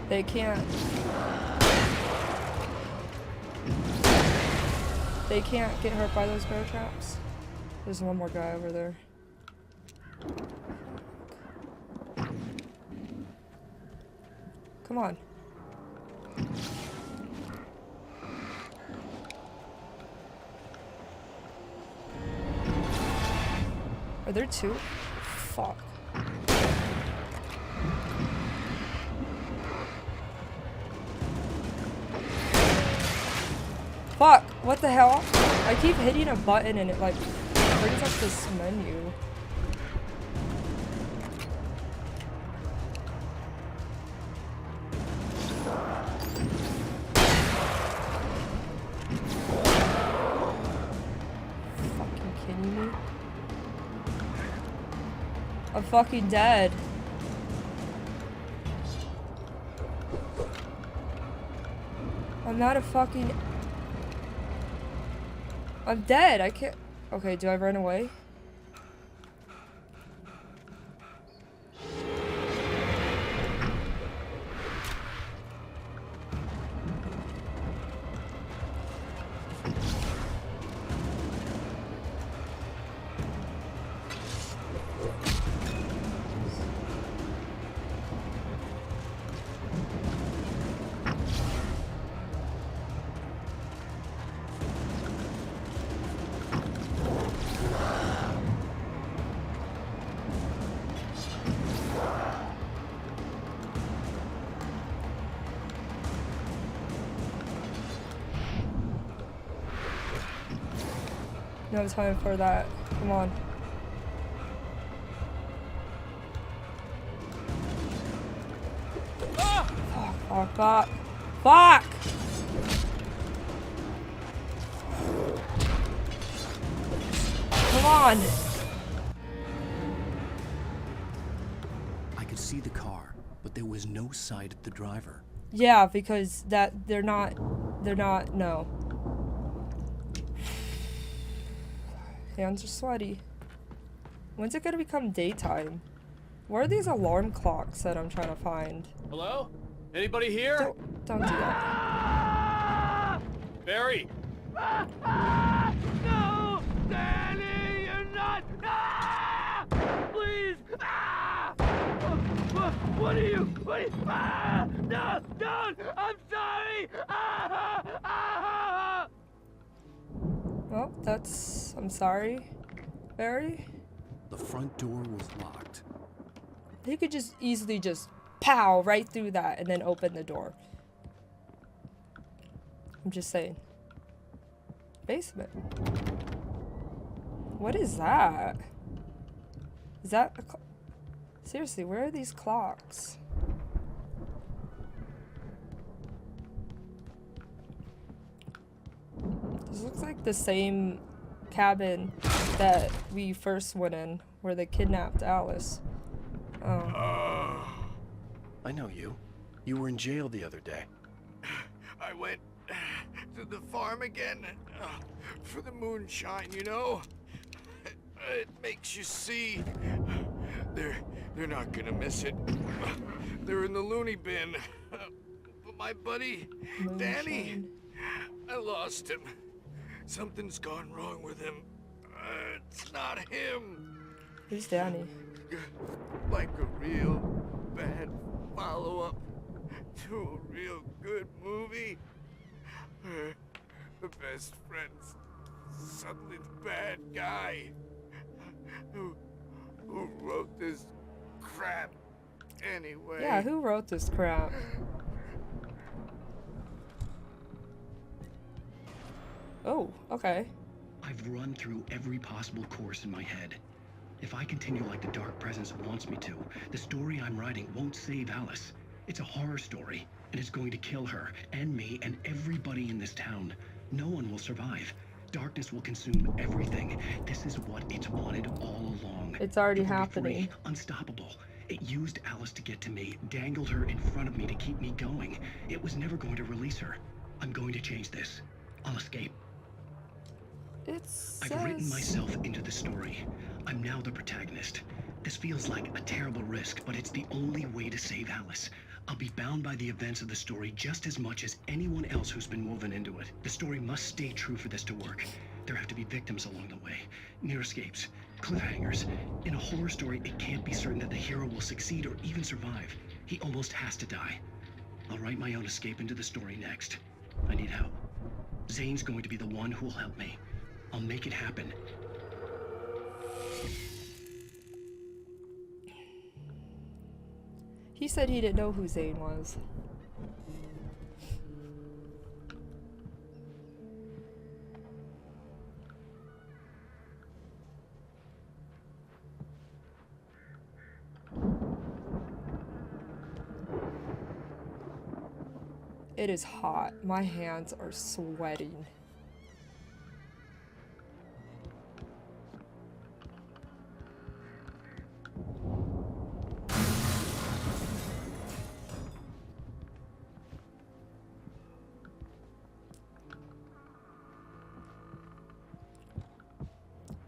They can't. They can't get hurt by those bear traps. There's one more guy over there. Come on. Are there two? Fuck. Fuck, what the hell? I keep hitting a button and it like brings up this menu. Fucking kidding me? I'm fucking dead. I'm not a fucking... I'm dead. I can't... Okay, do I run away? No time for that. Come on. Ah! Fuck, fuck, fuck! Come on! I could see the car, but there was no sight of the driver. Yeah, because they're not, no. Hands are sweaty. When's it gonna become daytime? Where are these alarm clocks that I'm trying to find? Hello? Anybody here? Don't do that. Barry! No! Danny, you're not! Ah! Please! Ah! What are you? Ah! No! Don't! I'm sorry! Ah! Ah! Well, I'm sorry, Barry. The front door was locked. He could just easily just pow right through that and then open the door. I'm just saying. Basement. What is that? Is that a seriously, where are these clocks? This looks like the same cabin that we first went in, where they kidnapped Alice. Oh. I know you. You were in jail the other day. I went to the farm again for the moonshine, you know? It makes you see. They're not gonna miss it. They're in the loony bin. But my buddy, Danny, I lost him. Something's gone wrong with him. It's not him. Who's Danny? Like a real bad follow-up to a real good movie. The best friend's suddenly the bad guy. Who wrote this crap anyway? Yeah, who wrote this crap? Oh, okay. I've run through every possible course in my head. If I continue like the Dark Presence wants me to, the story I'm writing won't save Alice. It's a horror story, and it's going to kill her, and me, and everybody in this town. No one will survive. Darkness will consume everything. This is what it's wanted all along. It's already It will be happening. free, unstoppable. It used Alice to get to me, dangled her in front of me to keep me going. It was never going to release her. I'm going to change this. I'll escape. I've written myself into the story. I'm now the protagonist. This feels like a terrible risk, but it's the only way to save Alice. I'll be bound by the events of the story just as much as anyone else who's been woven into it. The story must stay true for this to work. There have to be victims along the way, near escapes, cliffhangers. In a horror story, it can't be certain that the hero will succeed or even survive. He almost has to die. I'll write my own escape into the story next. I need help. Zane's going to be the one who'll help me. I'll make it happen. He said he didn't know who Zane was. It is hot. My hands are sweating.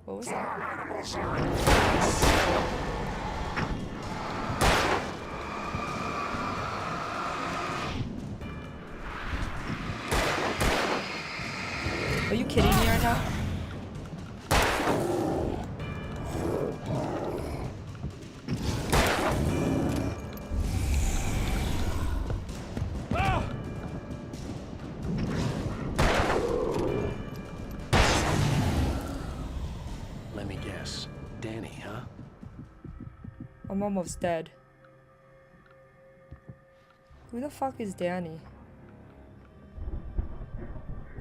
What was that? Are you kidding me right now? Let me guess. Danny, huh? I'm almost dead. Who the fuck is Danny?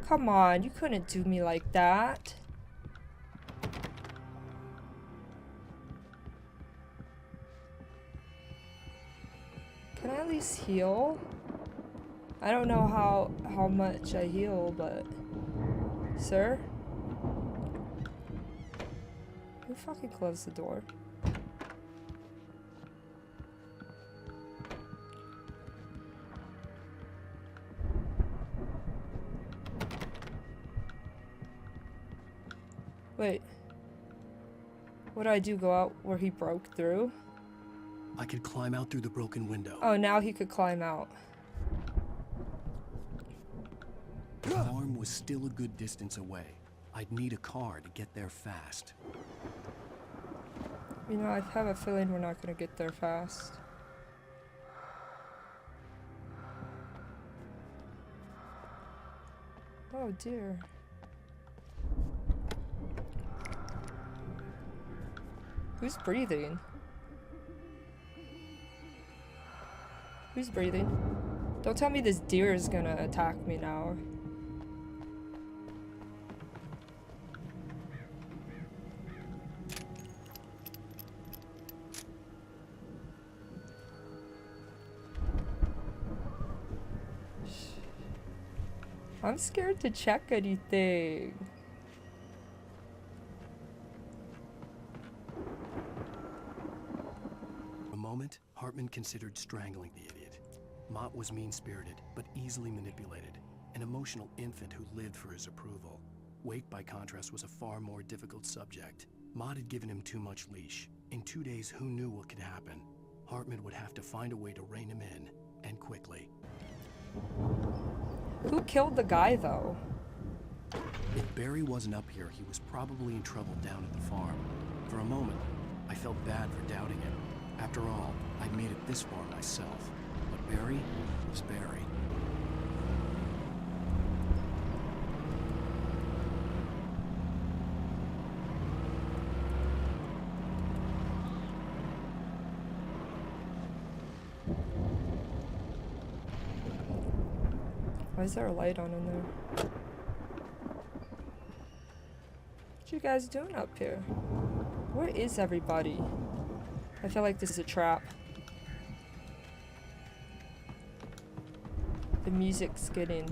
Come on, you couldn't do me like that. Can I at least heal? I don't know how much I heal, but... Sir? Who fucking closed the door? Wait. What do I do? Go out where he broke through? I could climb out through the broken window. Oh, now he could climb out. The farm was still a good distance away. I'd need a car to get there fast. You know, I have a feeling we're not gonna get there fast. Oh dear. Who's breathing? Who's breathing? Don't tell me this deer is gonna attack me now. I'm scared to check anything. For a moment, Hartman considered strangling the idiot. Mott was mean-spirited, but easily manipulated. An emotional infant who lived for his approval. Wake, by contrast, was a far more difficult subject. Mott had given him too much leash. In 2 days, who knew what could happen? Hartman would have to find a way to rein him in, and quickly. Who killed the guy, though? If Barry wasn't up here, he was probably in trouble down at the farm. For a moment, I felt bad for doubting him. After all, I'd made it this far myself. But Barry was Barry. Why is there a light on in there? What you guys doing up here? Where is everybody? I feel like this is a trap. The music's getting...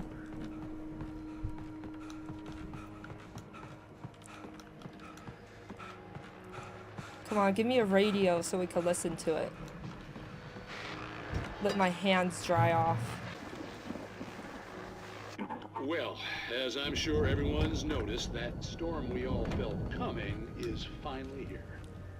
Come on, give me a radio so we can listen to it. Let my hands dry off. Well, as I'm sure everyone's noticed, that storm we all felt coming is finally here.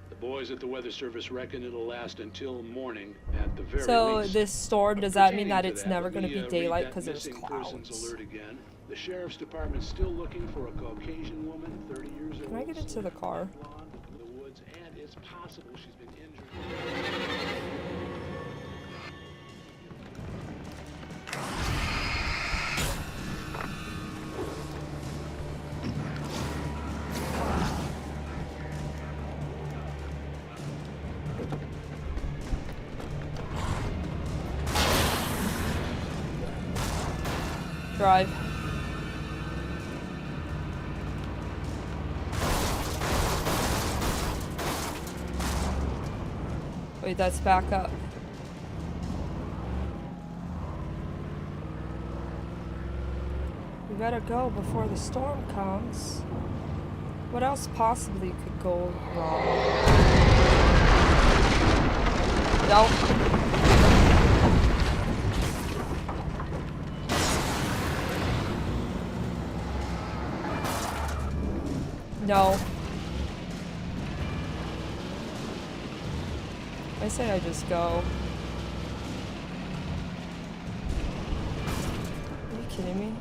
The boys at the Weather Service reckon it'll last until morning at the very So least. this storm, does that mean that it's never going to be daylight because there's missing persons clouds? alert again. The sheriff's department's still looking for a Caucasian woman, 30 years old. Can I get into the car? Blonde, in the woods, and it's possible she's been injured. Drive. Wait, that's back up. We better go before the storm comes. What else possibly could go wrong? Nope. No. I say I just go. Are you kidding me?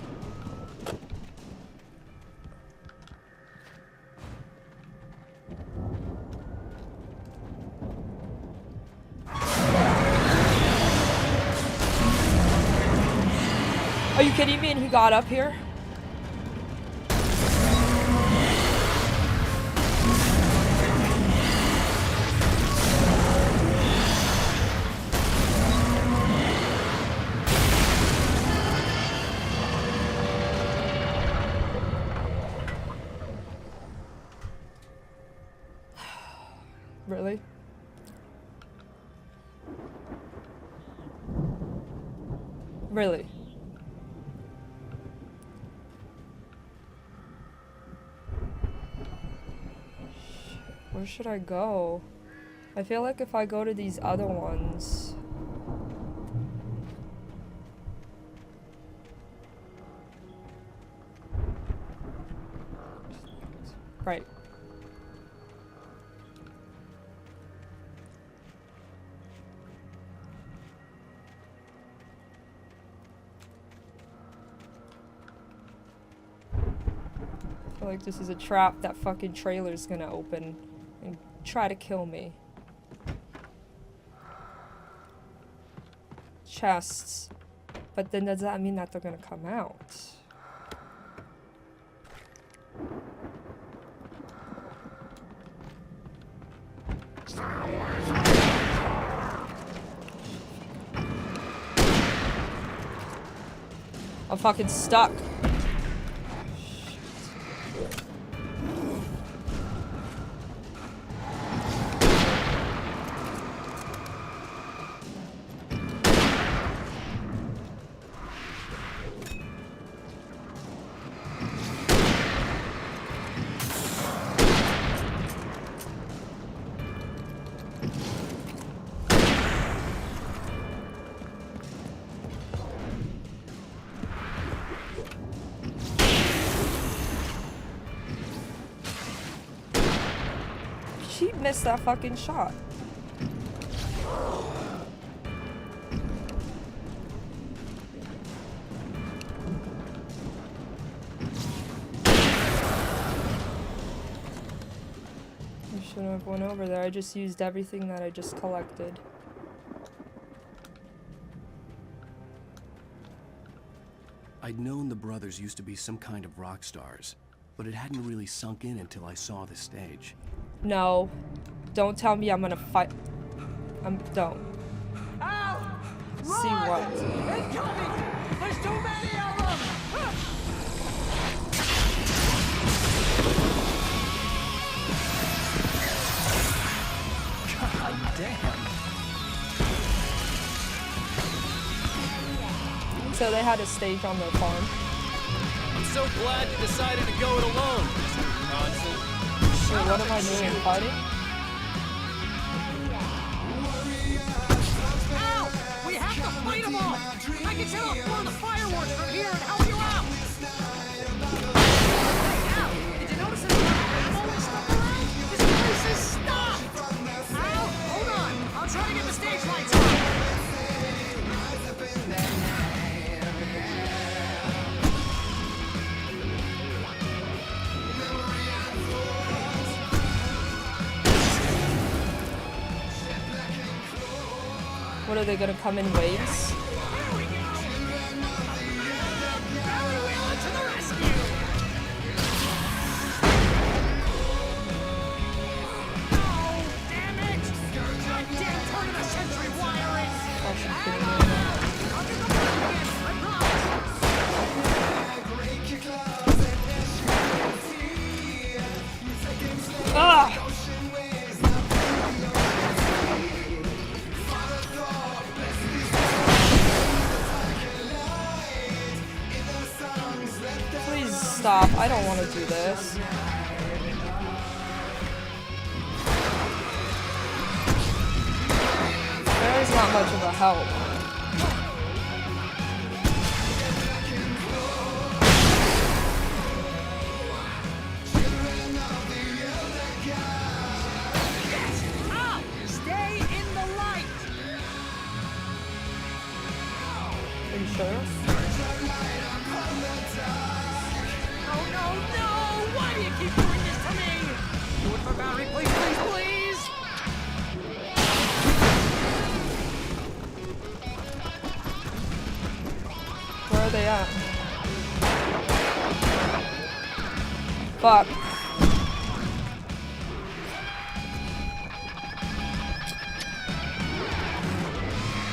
Are you kidding me? And he got up here? Really? Really? Where should I go? I feel like if I go to these other ones... Right. feel like this is a trap that fucking trailer's gonna open and try to kill me. Chests. But then does that mean that they're gonna come out? I'm fucking stuck. She missed that fucking shot. I shouldn't have went over there. I just used everything that I just collected. I'd known the brothers used to be some kind of rock stars, but it hadn't really sunk in until I saw the stage. No. Don't tell me I'm gonna fight. Don't. Ow! See what? Incoming! There's too many of them! God damn. So they had a stage on their farm. I'm so glad you decided to go it alone, Mr. Constant. Wait, what am I doing? Fighting? Ow! We have to fight them all! I can set off more of the fireworks from here and help you out! Hey, Al! Did you notice there's a lot of ammo and stuff around? This place is stopped! Al, hold on! I'll try to get the stage lights on! What are they gonna come in waves? Ah! Please stop. I don't want to do this. There's not much of a help. Al, stay in the light! Are you sure? No, no, no! Why do you keep doing this to me? Do it for Barry, please, please, please! Where are they at? Fuck.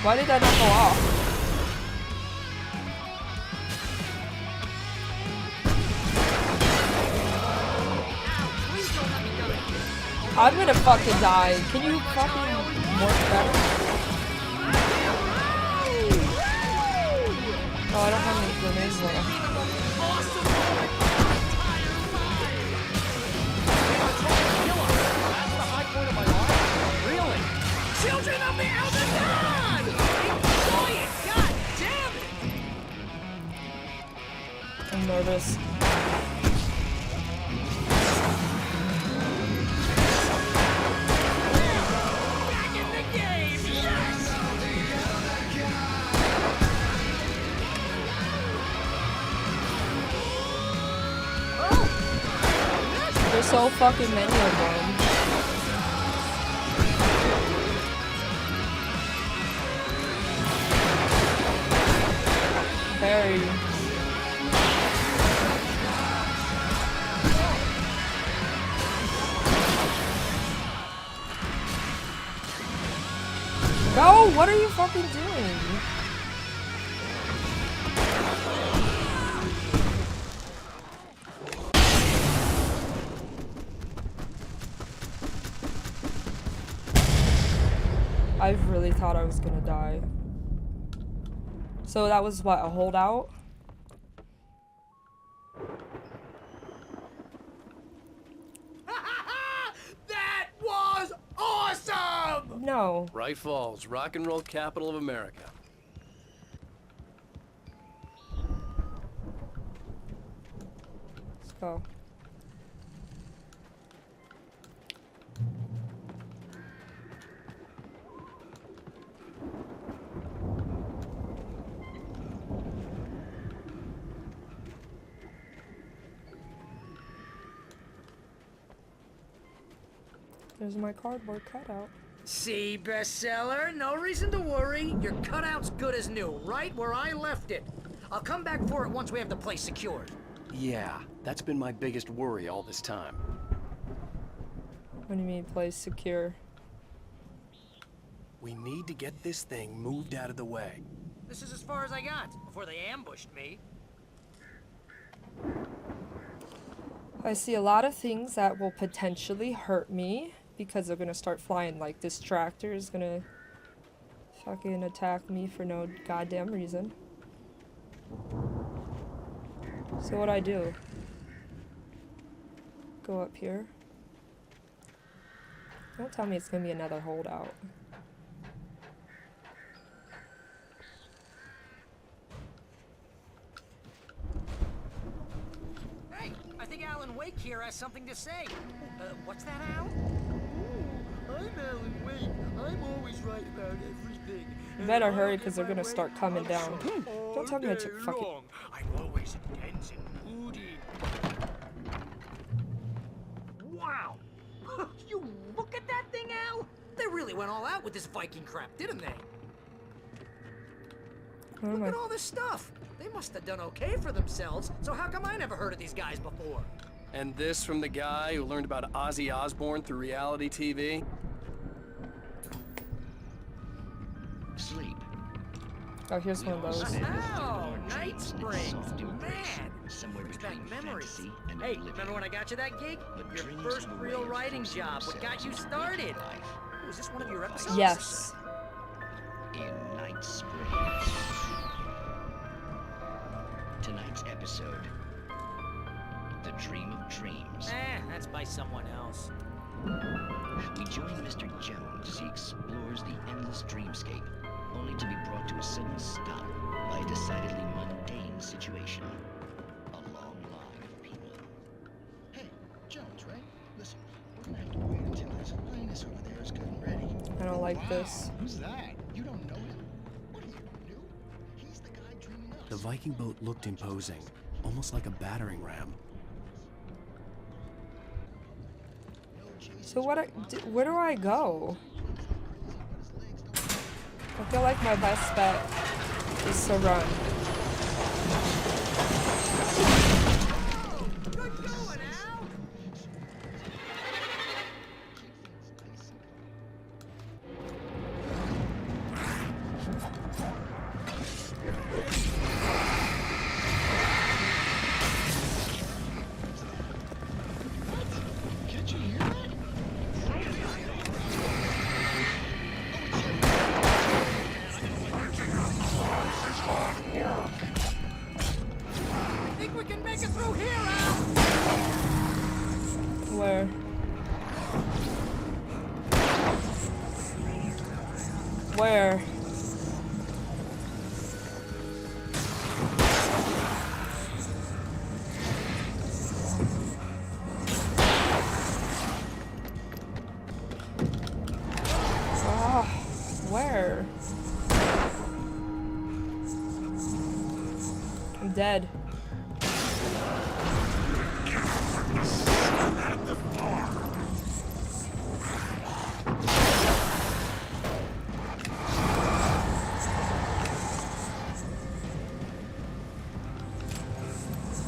Why did that not go off? I'm gonna fucking die. Can you fucking work better? Oh, I don't have any grenades left. Really? Children of the Elder God! Enjoy it! God damn it! I'm nervous. Back in the game! Yes! Oh! so fucking many of them. Very. No, what are you fucking doing? I really thought I was gonna die. So that was what, a holdout? That was awesome! No. Bright Falls, rock and roll capital of America. Let's go. There's my cardboard cutout. See, bestseller? No reason to worry. Your cutout's good as new, right where I left it. I'll come back for it once we have the place secured. Yeah, that's been my biggest worry all this time. What do you mean, place secure? We need to get this thing moved out of the way. This is as far as I got before they ambushed me. I see a lot of things that will potentially hurt me because they're gonna start flying. Like this tractor is gonna fucking attack me for no goddamn reason. So what I do? Go up here. Don't tell me it's gonna be another holdout. Hey, I think Alan Wake here has something to say. What's that, Al? I'm Alan Wake. I'm always right about everything. You better hurry because they're gonna start coming down. Don't tell me I took fucking. I'm always intense and moody. Wow! You look at that thing, Al? They really went all out with this Viking crap, didn't they? Look at all this stuff. They must have done okay for themselves, so how come I never heard of these guys before? And this from the guy who learned about Ozzy Osbourne through reality TV? Sleep. Oh, here's one of those. Oh, Night Springs, man! Brings back memories. Hey, remember when I got you that gig? Your first real writing job, what got you started? Was this one of your episodes? Yes. In Night Springs. Tonight's episode, The Dream of Dreams. That's by someone else. We join Mr. Jones as he explores the endless dreamscape, only to be brought to a sudden stop by a decidedly mundane situation. A long line of people. Hey, Jones, right? Listen, we're gonna have to wait until his highness over there is good and ready. I don't like this. Who's that? You don't know him? What are you, new? He's the guy dreaming us. The Viking boat looked imposing, almost like a battering ram. So where do I go? I feel like my best bet is to run. Can't you hear that? I think we can make it through here, Al! Where? Where? Ah, where? I'm dead. At the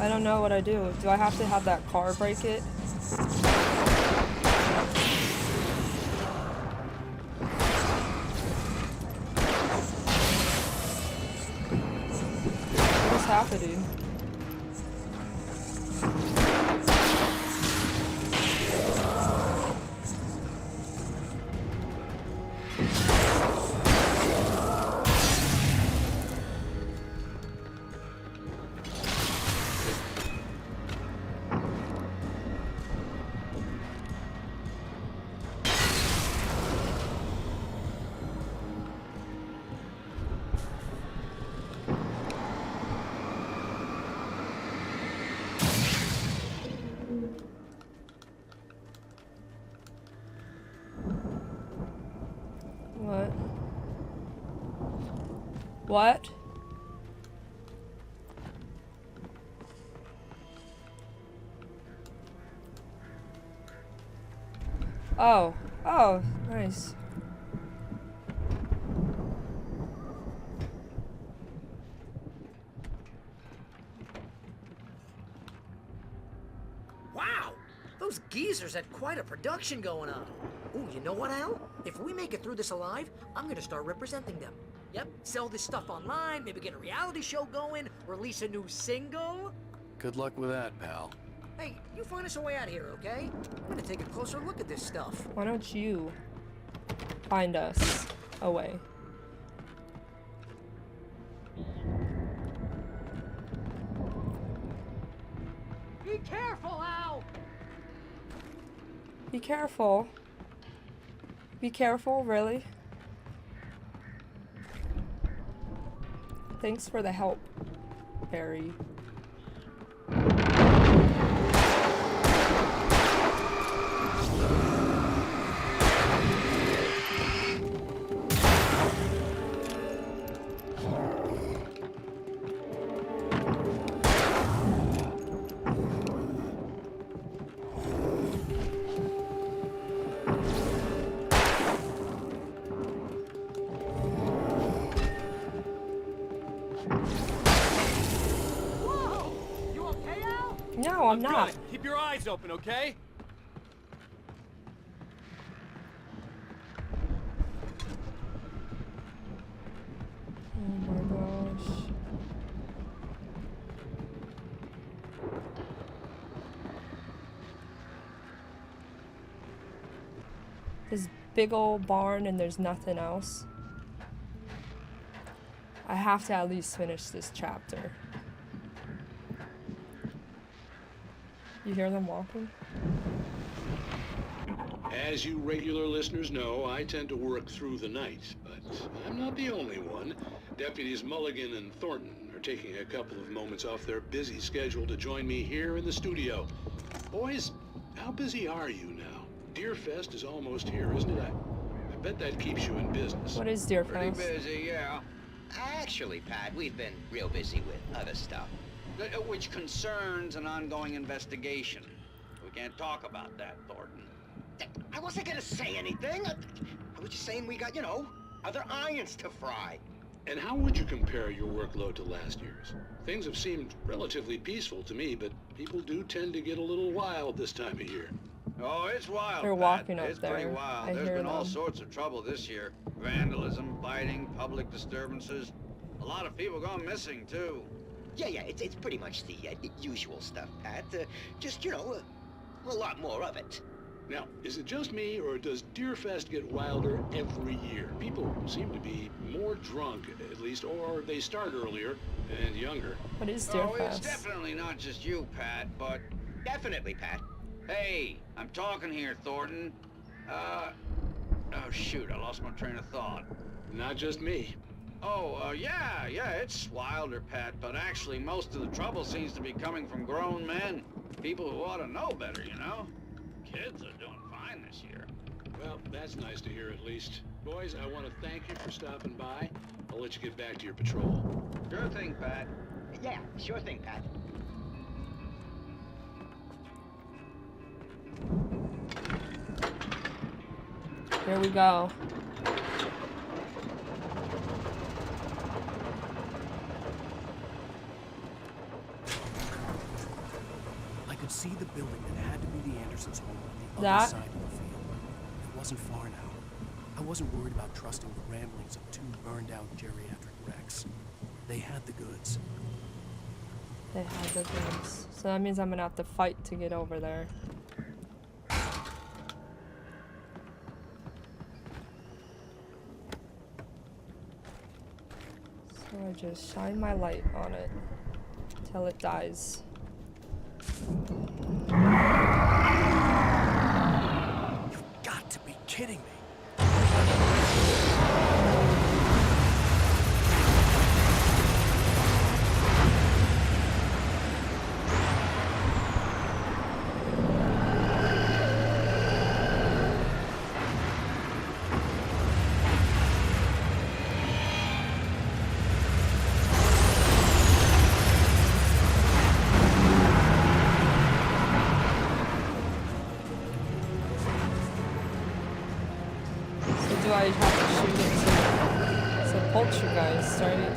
I don't know what I do. Do I have to have that car break it? What's happening? What? What? Oh. Oh, nice. Wow! Those geezers had quite a production going on. Ooh, you know what, Al? If we make it through this alive, I'm gonna start representing them. Yep, sell this stuff online, maybe get a reality show going, release a new single. Good luck with that, pal. Hey, you find us a way out of here, okay? I'm gonna take a closer look at this stuff. Why don't you find us a way? Be careful, Al! Be careful. Be careful, really? Thanks for the help, Barry. No, I'm not. Good. Keep your eyes open, okay? Oh my gosh. This big old barn and there's nothing else. I have to at least finish this chapter. You hear them walking? As you regular listeners know, I tend to work through the night, but I'm not the only one. Deputies Mulligan and Thornton are taking a couple of moments off their busy schedule to join me here in the studio. Boys, how busy are you now? Deerfest is almost here, isn't it? I bet that keeps you in business. What is Deerfest? Pretty busy, yeah. Actually, Pat, we've been real busy with other stuff, which concerns an ongoing investigation. We can't talk about that, Thornton. I wasn't gonna say anything. I was just saying we got, other irons to fry. And how would you compare your workload to last year's? Things have seemed relatively peaceful to me, but people do tend to get a little wild this time of year. Oh, it's wild, They're Pat. walking up It's there. pretty wild. I There's hear been all them. sorts of trouble this year. Vandalism, fighting, public disturbances. A lot of people gone missing, too. Yeah, it's pretty much the usual stuff, Pat. Just, a lot more of it. Now, is it just me, or does Deerfest get wilder every year? People seem to be more drunk, at least, or they start earlier and younger. What is Oh, Deerfest? it's definitely not just you, Pat, but... Definitely, Pat. Hey, I'm talking here, Thornton. Oh, shoot, I lost my train of thought. Not just me. Oh, yeah, it's wilder, Pat, but actually most of the trouble seems to be coming from grown men. People who ought to know better, Kids are doing fine this year. Well, that's nice to hear at least. Boys, I want to thank you for stopping by. I'll let you get back to your patrol. Sure thing, Pat. Yeah, sure thing, Pat. Here we go. see the building that had to be the Andersons' home on the That? other side of the field. It wasn't far now. I wasn't worried about trusting the ramblings of two burned-out geriatric wrecks. They had the goods. They had the goods. So that means I'm gonna have to fight to get over there. So I just shine my light on it till it dies. You've got to be kidding me. Do I have to shoot it to poltergeist, right?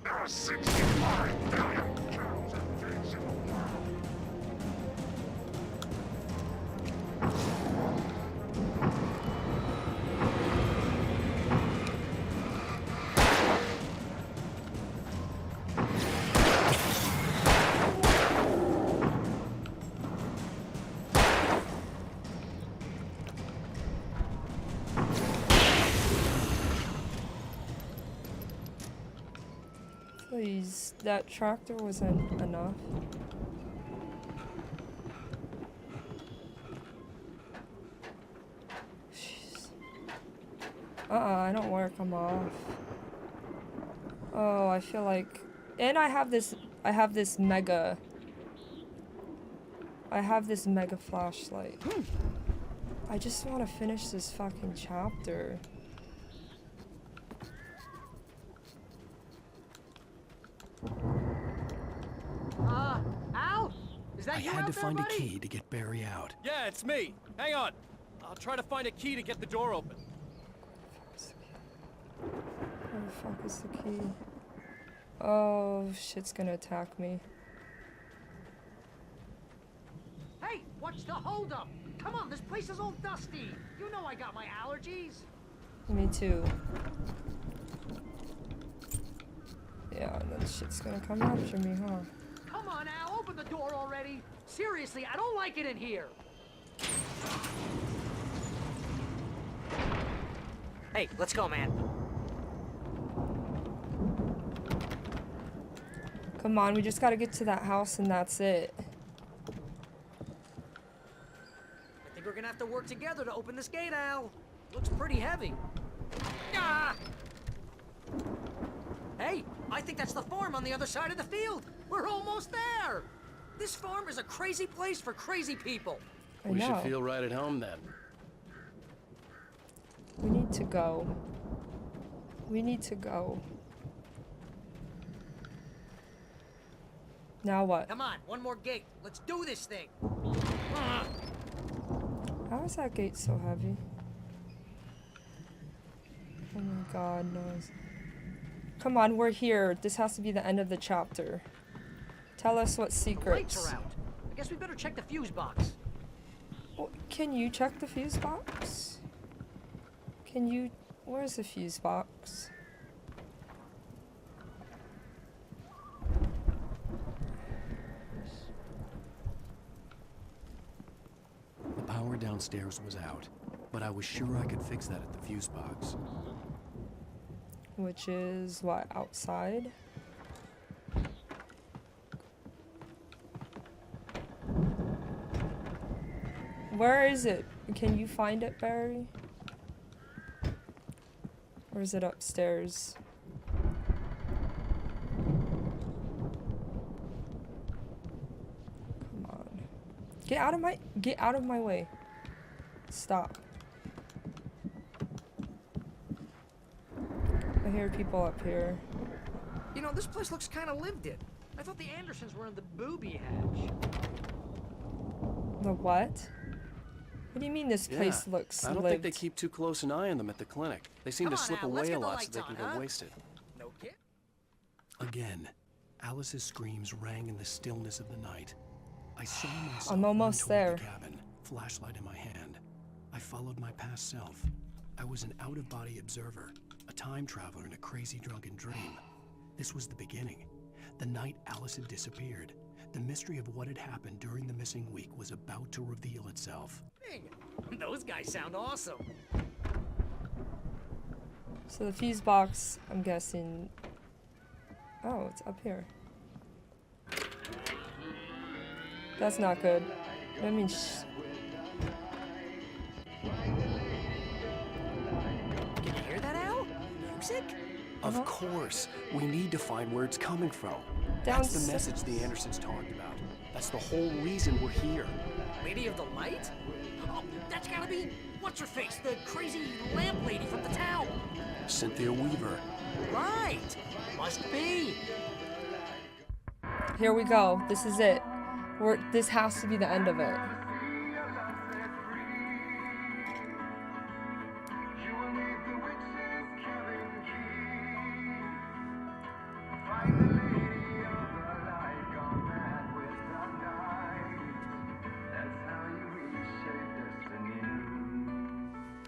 There are 65 billion germs and things in the world. Please, that tractor wasn't enough. Jeez. I don't work, I'm off. Oh, I feel like... And I have this mega flashlight. I just want to finish this fucking chapter. Al? Is that I you had out to there, find a buddy? key to get Barry out. Yeah, it's me. Hang on. I'll try to find a key to get the door open. Where the fuck is the key? Oh, shit's gonna attack me. Hey, watch the holdup! Come on, this place is all dusty. You know I got my allergies. Me too. Yeah, and then shit's gonna come after me, huh? Come on, Al, open the door already. Seriously, I don't like it in here. Hey, let's go, man. Come on, we just gotta get to that house and that's it. I think we're gonna have to work together to open this gate, Al. Looks pretty heavy. Ah! Hey, I think that's the farm on the other side of the field. We're almost there. This farm is a crazy place for crazy people. We should feel right at home then. We need to go. We need to go. Now what? Come on, one more gate. Let's do this thing. How is that gate so heavy? Oh my god, knows. Come on, we're here. This has to be the end of the chapter. Tell us what Lights secrets. are out. I guess we better check the fuse box. Oh, can you check the fuse box? Can you... Where's the fuse box? The power downstairs was out. but I was sure I could fix that at the fuse box. Which is what, outside? Where is it? Can you find it, Barry? Or is it upstairs? Come on. Get out of my way. Stop. I hear people up here. You know, this place looks kind of lived in. I thought the Andersons were in the booby hatch. The what? What do you mean this place looks I don't lived? think they keep too close an eye on them at the clinic. They seem to slip away a lot so they can go wasted. No kid? Again, Alice's screams rang in the stillness of the night. I saw myself I'm almost run toward there. the cabin, flashlight in my hand. I followed my past self. I was an out-of-body observer, a time traveler in a crazy drunken dream. This was the beginning. The night Alice had disappeared. The mystery of what had happened during the missing week was about to reveal itself. Dang, those guys sound awesome. So the fuse box, I'm guessing. Oh, it's up here. That's not good. I mean, Can you hear that, Al? Music? Of course. We need to find where it's coming from. Down That's the message the Andersons talked about. That's the whole reason we're here. Lady of the Light? Oh, that's gotta be what's-her-face, the crazy lamp lady from the town. Cynthia Weaver. Right. Must be. here we go. This is it. This has to be the end of it.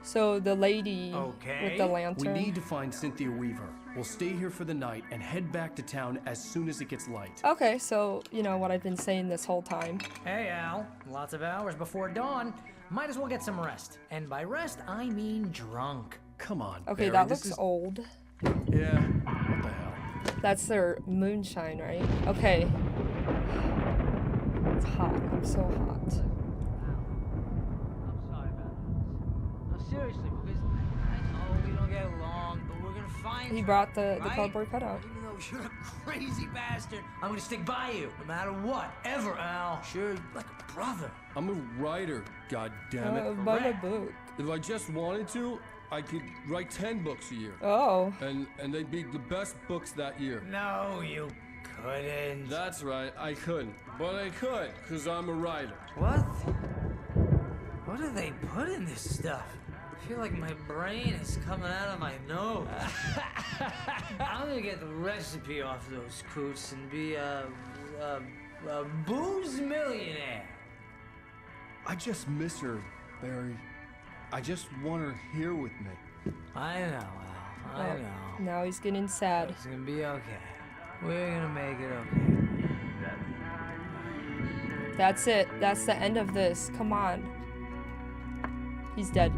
So the lady with the lantern. We need to find Cynthia Weaver. We'll stay here for the night and head back to town as soon as it gets light. Okay, so you know what I've been saying this whole time. Hey, Al. Lots of hours before dawn. Might as well get some rest. And by rest, I mean drunk. Come on, Okay, Barry, that this looks is... old. Yeah, what the hell? That's their moonshine, right? Okay. It's hot. I'm so hot. Seriously, because I know we don't get along, but we're gonna find He her, brought the right? cardboard cutout. Even though you're a crazy bastard, I'm gonna stick by you, no matter what, ever, Al. Sure, like a brother. I'm a writer, goddammit. By the book. If I just wanted to, I could write 10 books a year. Oh. And they'd be the best books that year. No, you couldn't. That's right, I couldn't. But I could, because I'm a writer. What? What do they put in this stuff? I feel like my brain is coming out of my nose. I'm gonna get the recipe off those coots and be a booze millionaire. I just miss her, Barry. I just want her here with me. I know, Al. I know. Now he's getting sad. It's gonna be okay. We're gonna make it okay. That's it. That's the end of this. Come on. He's dead.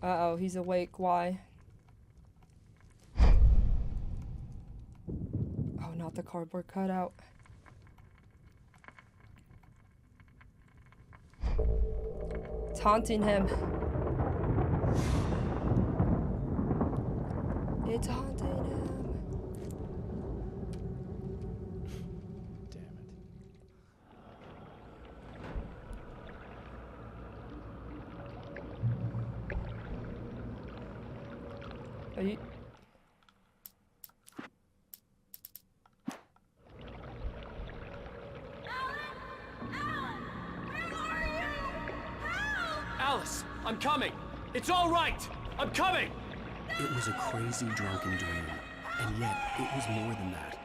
Uh-oh, he's awake. Why? Oh, not the cardboard cutout. It's haunting him. It's haunting him. Damn it. Are you... Alice, I'm coming. It's all right. I'm coming. It was a crazy drunken dream, and yet it was more than that.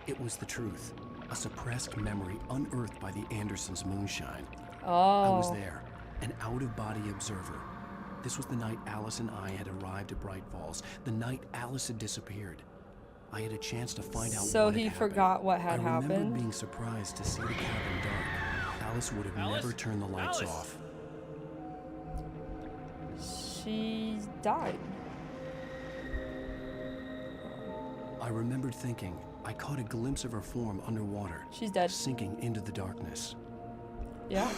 It was the truth, a suppressed memory unearthed by the Andersons' moonshine. I was Oh. there, an out-of-body observer. This was the night Alice and I had arrived at Bright Falls, the night Alice had disappeared. I had a chance to find out So what he had happened. forgot what had I remember happened? being surprised to see the cabin dark. Alice would have never turned the lights off. She died. I remembered thinking I caught a glimpse of her form underwater. She's dead. Sinking into the darkness. Yeah.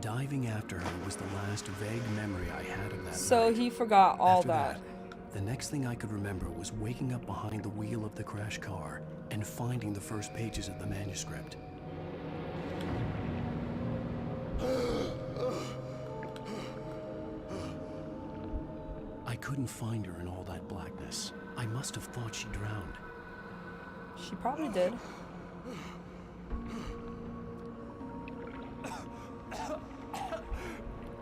Diving after her was the last vague memory I had of that So night. he forgot all After that. The next thing I could remember was waking up behind the wheel of the crash car and finding the first pages of the manuscript. I couldn't find her in all that blackness. I must have thought she drowned. She probably did.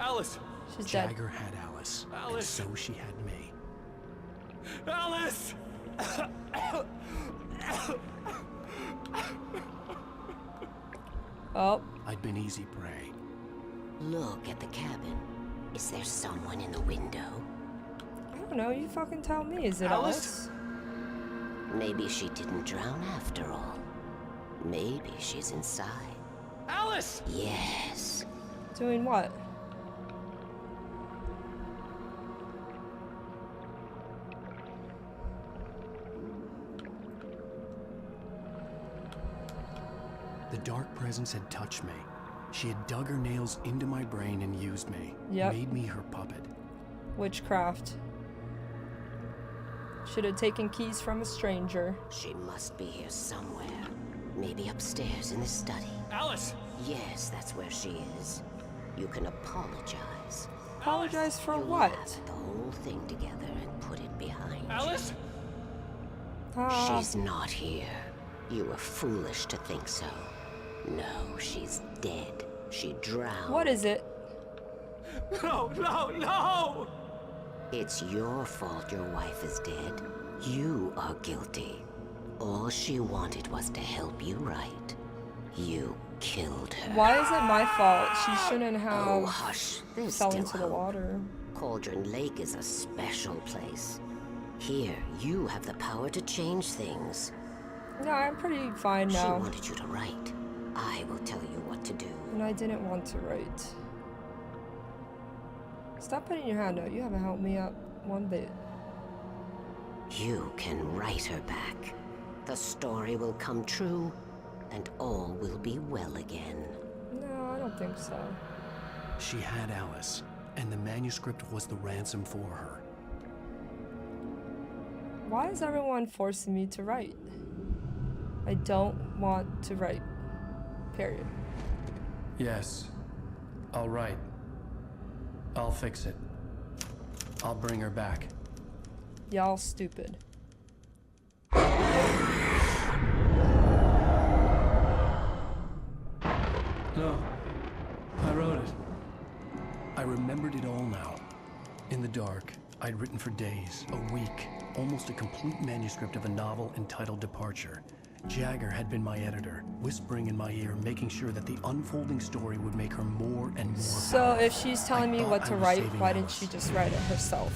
Alice! She's dead. Jagger had Alice, and Alice. so she had me. Alice! Oh. I'd been easy prey. Look at the cabin. Is there someone in the window? I don't know. You fucking tell me. Is it Alice? Maybe she didn't drown after all. Maybe she's inside. Alice! Yes. Doing what? The dark presence had touched me. She had dug her nails into my brain and used me. Yep. Made me her puppet. Witchcraft. Should have taken keys from a stranger. She must be here somewhere. Maybe upstairs in the study. Alice! Yes, that's where she is. You can apologize. Apologize for You'll what? wrap the whole thing together and put it behind Alice? you. She's not here. You were foolish to think so. No, she's dead. She drowned. What is it? No, no, no! It's your fault your wife is dead. You are guilty. All she wanted was to help you right. You killed her. Why is it my fault? She shouldn't have Oh, hush. There's fell still into the hope. water. Cauldron Lake is a special place. Here, you have the power to change things. No, I'm pretty fine She now. wanted you to write. I will tell you what to do. And I didn't want to write. Stop putting your hand out. You haven't helped me out one bit. You can write her back. The story will come true, and all will be well again. No, I don't think so. She had Alice, and the manuscript was the ransom for her. Why is everyone forcing me to write? I don't want to write. Period. Yes. I'll write. I'll fix it. I'll bring her back. Y'all stupid. No. I wrote it. I remembered it all now. In the dark, I'd written for days, a week, almost a complete manuscript of a novel entitled Departure. Jagger had been my editor, whispering in my ear, making sure that the unfolding story would make her more and more So powerful. if she's telling me thought what I to was write, saving why didn't Alice. she just write it herself?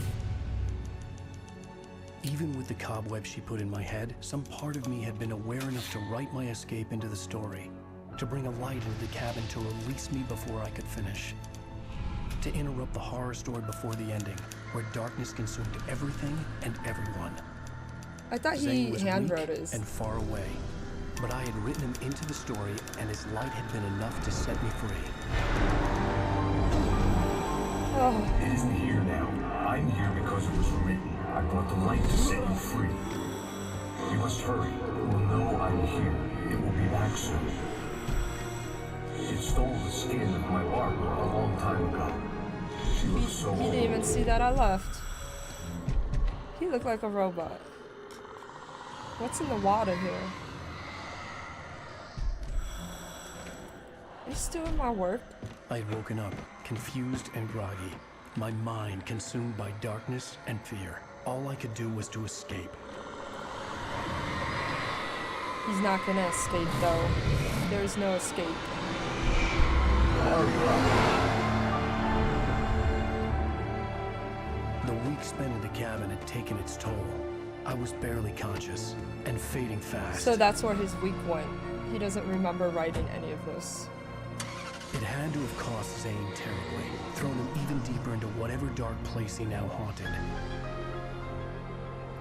Even with the cobweb she put in my head, some part of me had been aware enough to write my escape into the story, to bring a light into the cabin to release me before I could finish, to interrupt the horror story before the ending, where darkness consumed everything and everyone. I thought Zane he was handwrote weak his. and far away, but I had written him into the story, and his light had been enough to set me free. Oh. It isn't here now. I'm here because it was written. I brought the light to set you free. You must hurry. It will know I'm here. It will be back soon. It stole the skin of my Barbara a long time ago. She looks so He old. didn't even see that I left. He looked like a robot. What's in the water here? Are you still doing my work? I had woken up, confused and groggy, my mind consumed by darkness and fear. All I could do was to escape. He's not gonna escape though. There's no escape. The week spent in the cabin had taken its toll. I was barely conscious and fading fast. So that's where his week went. He doesn't remember writing any of this. It had to have cost Zane terribly, thrown him even deeper into whatever dark place he now haunted.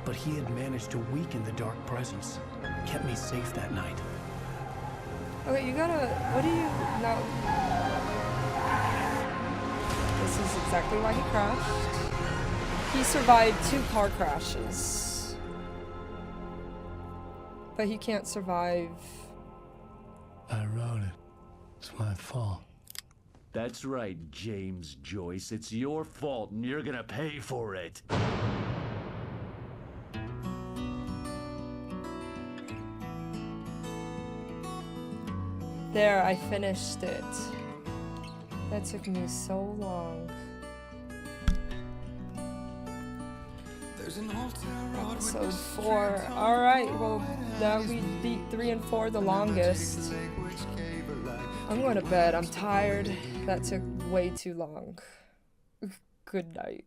But he had managed to weaken the dark presence, kept me safe that night. Okay, you gotta. What do you. No. This is exactly why he crashed. He survived 2 car crashes. But he can't survive. I wrote it. It's my fault. That's right, James Joyce. It's your fault, and you're gonna pay for it. There, I finished it. That took me so long. Episode 4. Alright, well, now we beat 3 and 4 the longest. I'm going to bed. I'm tired. That took way too long. Good night.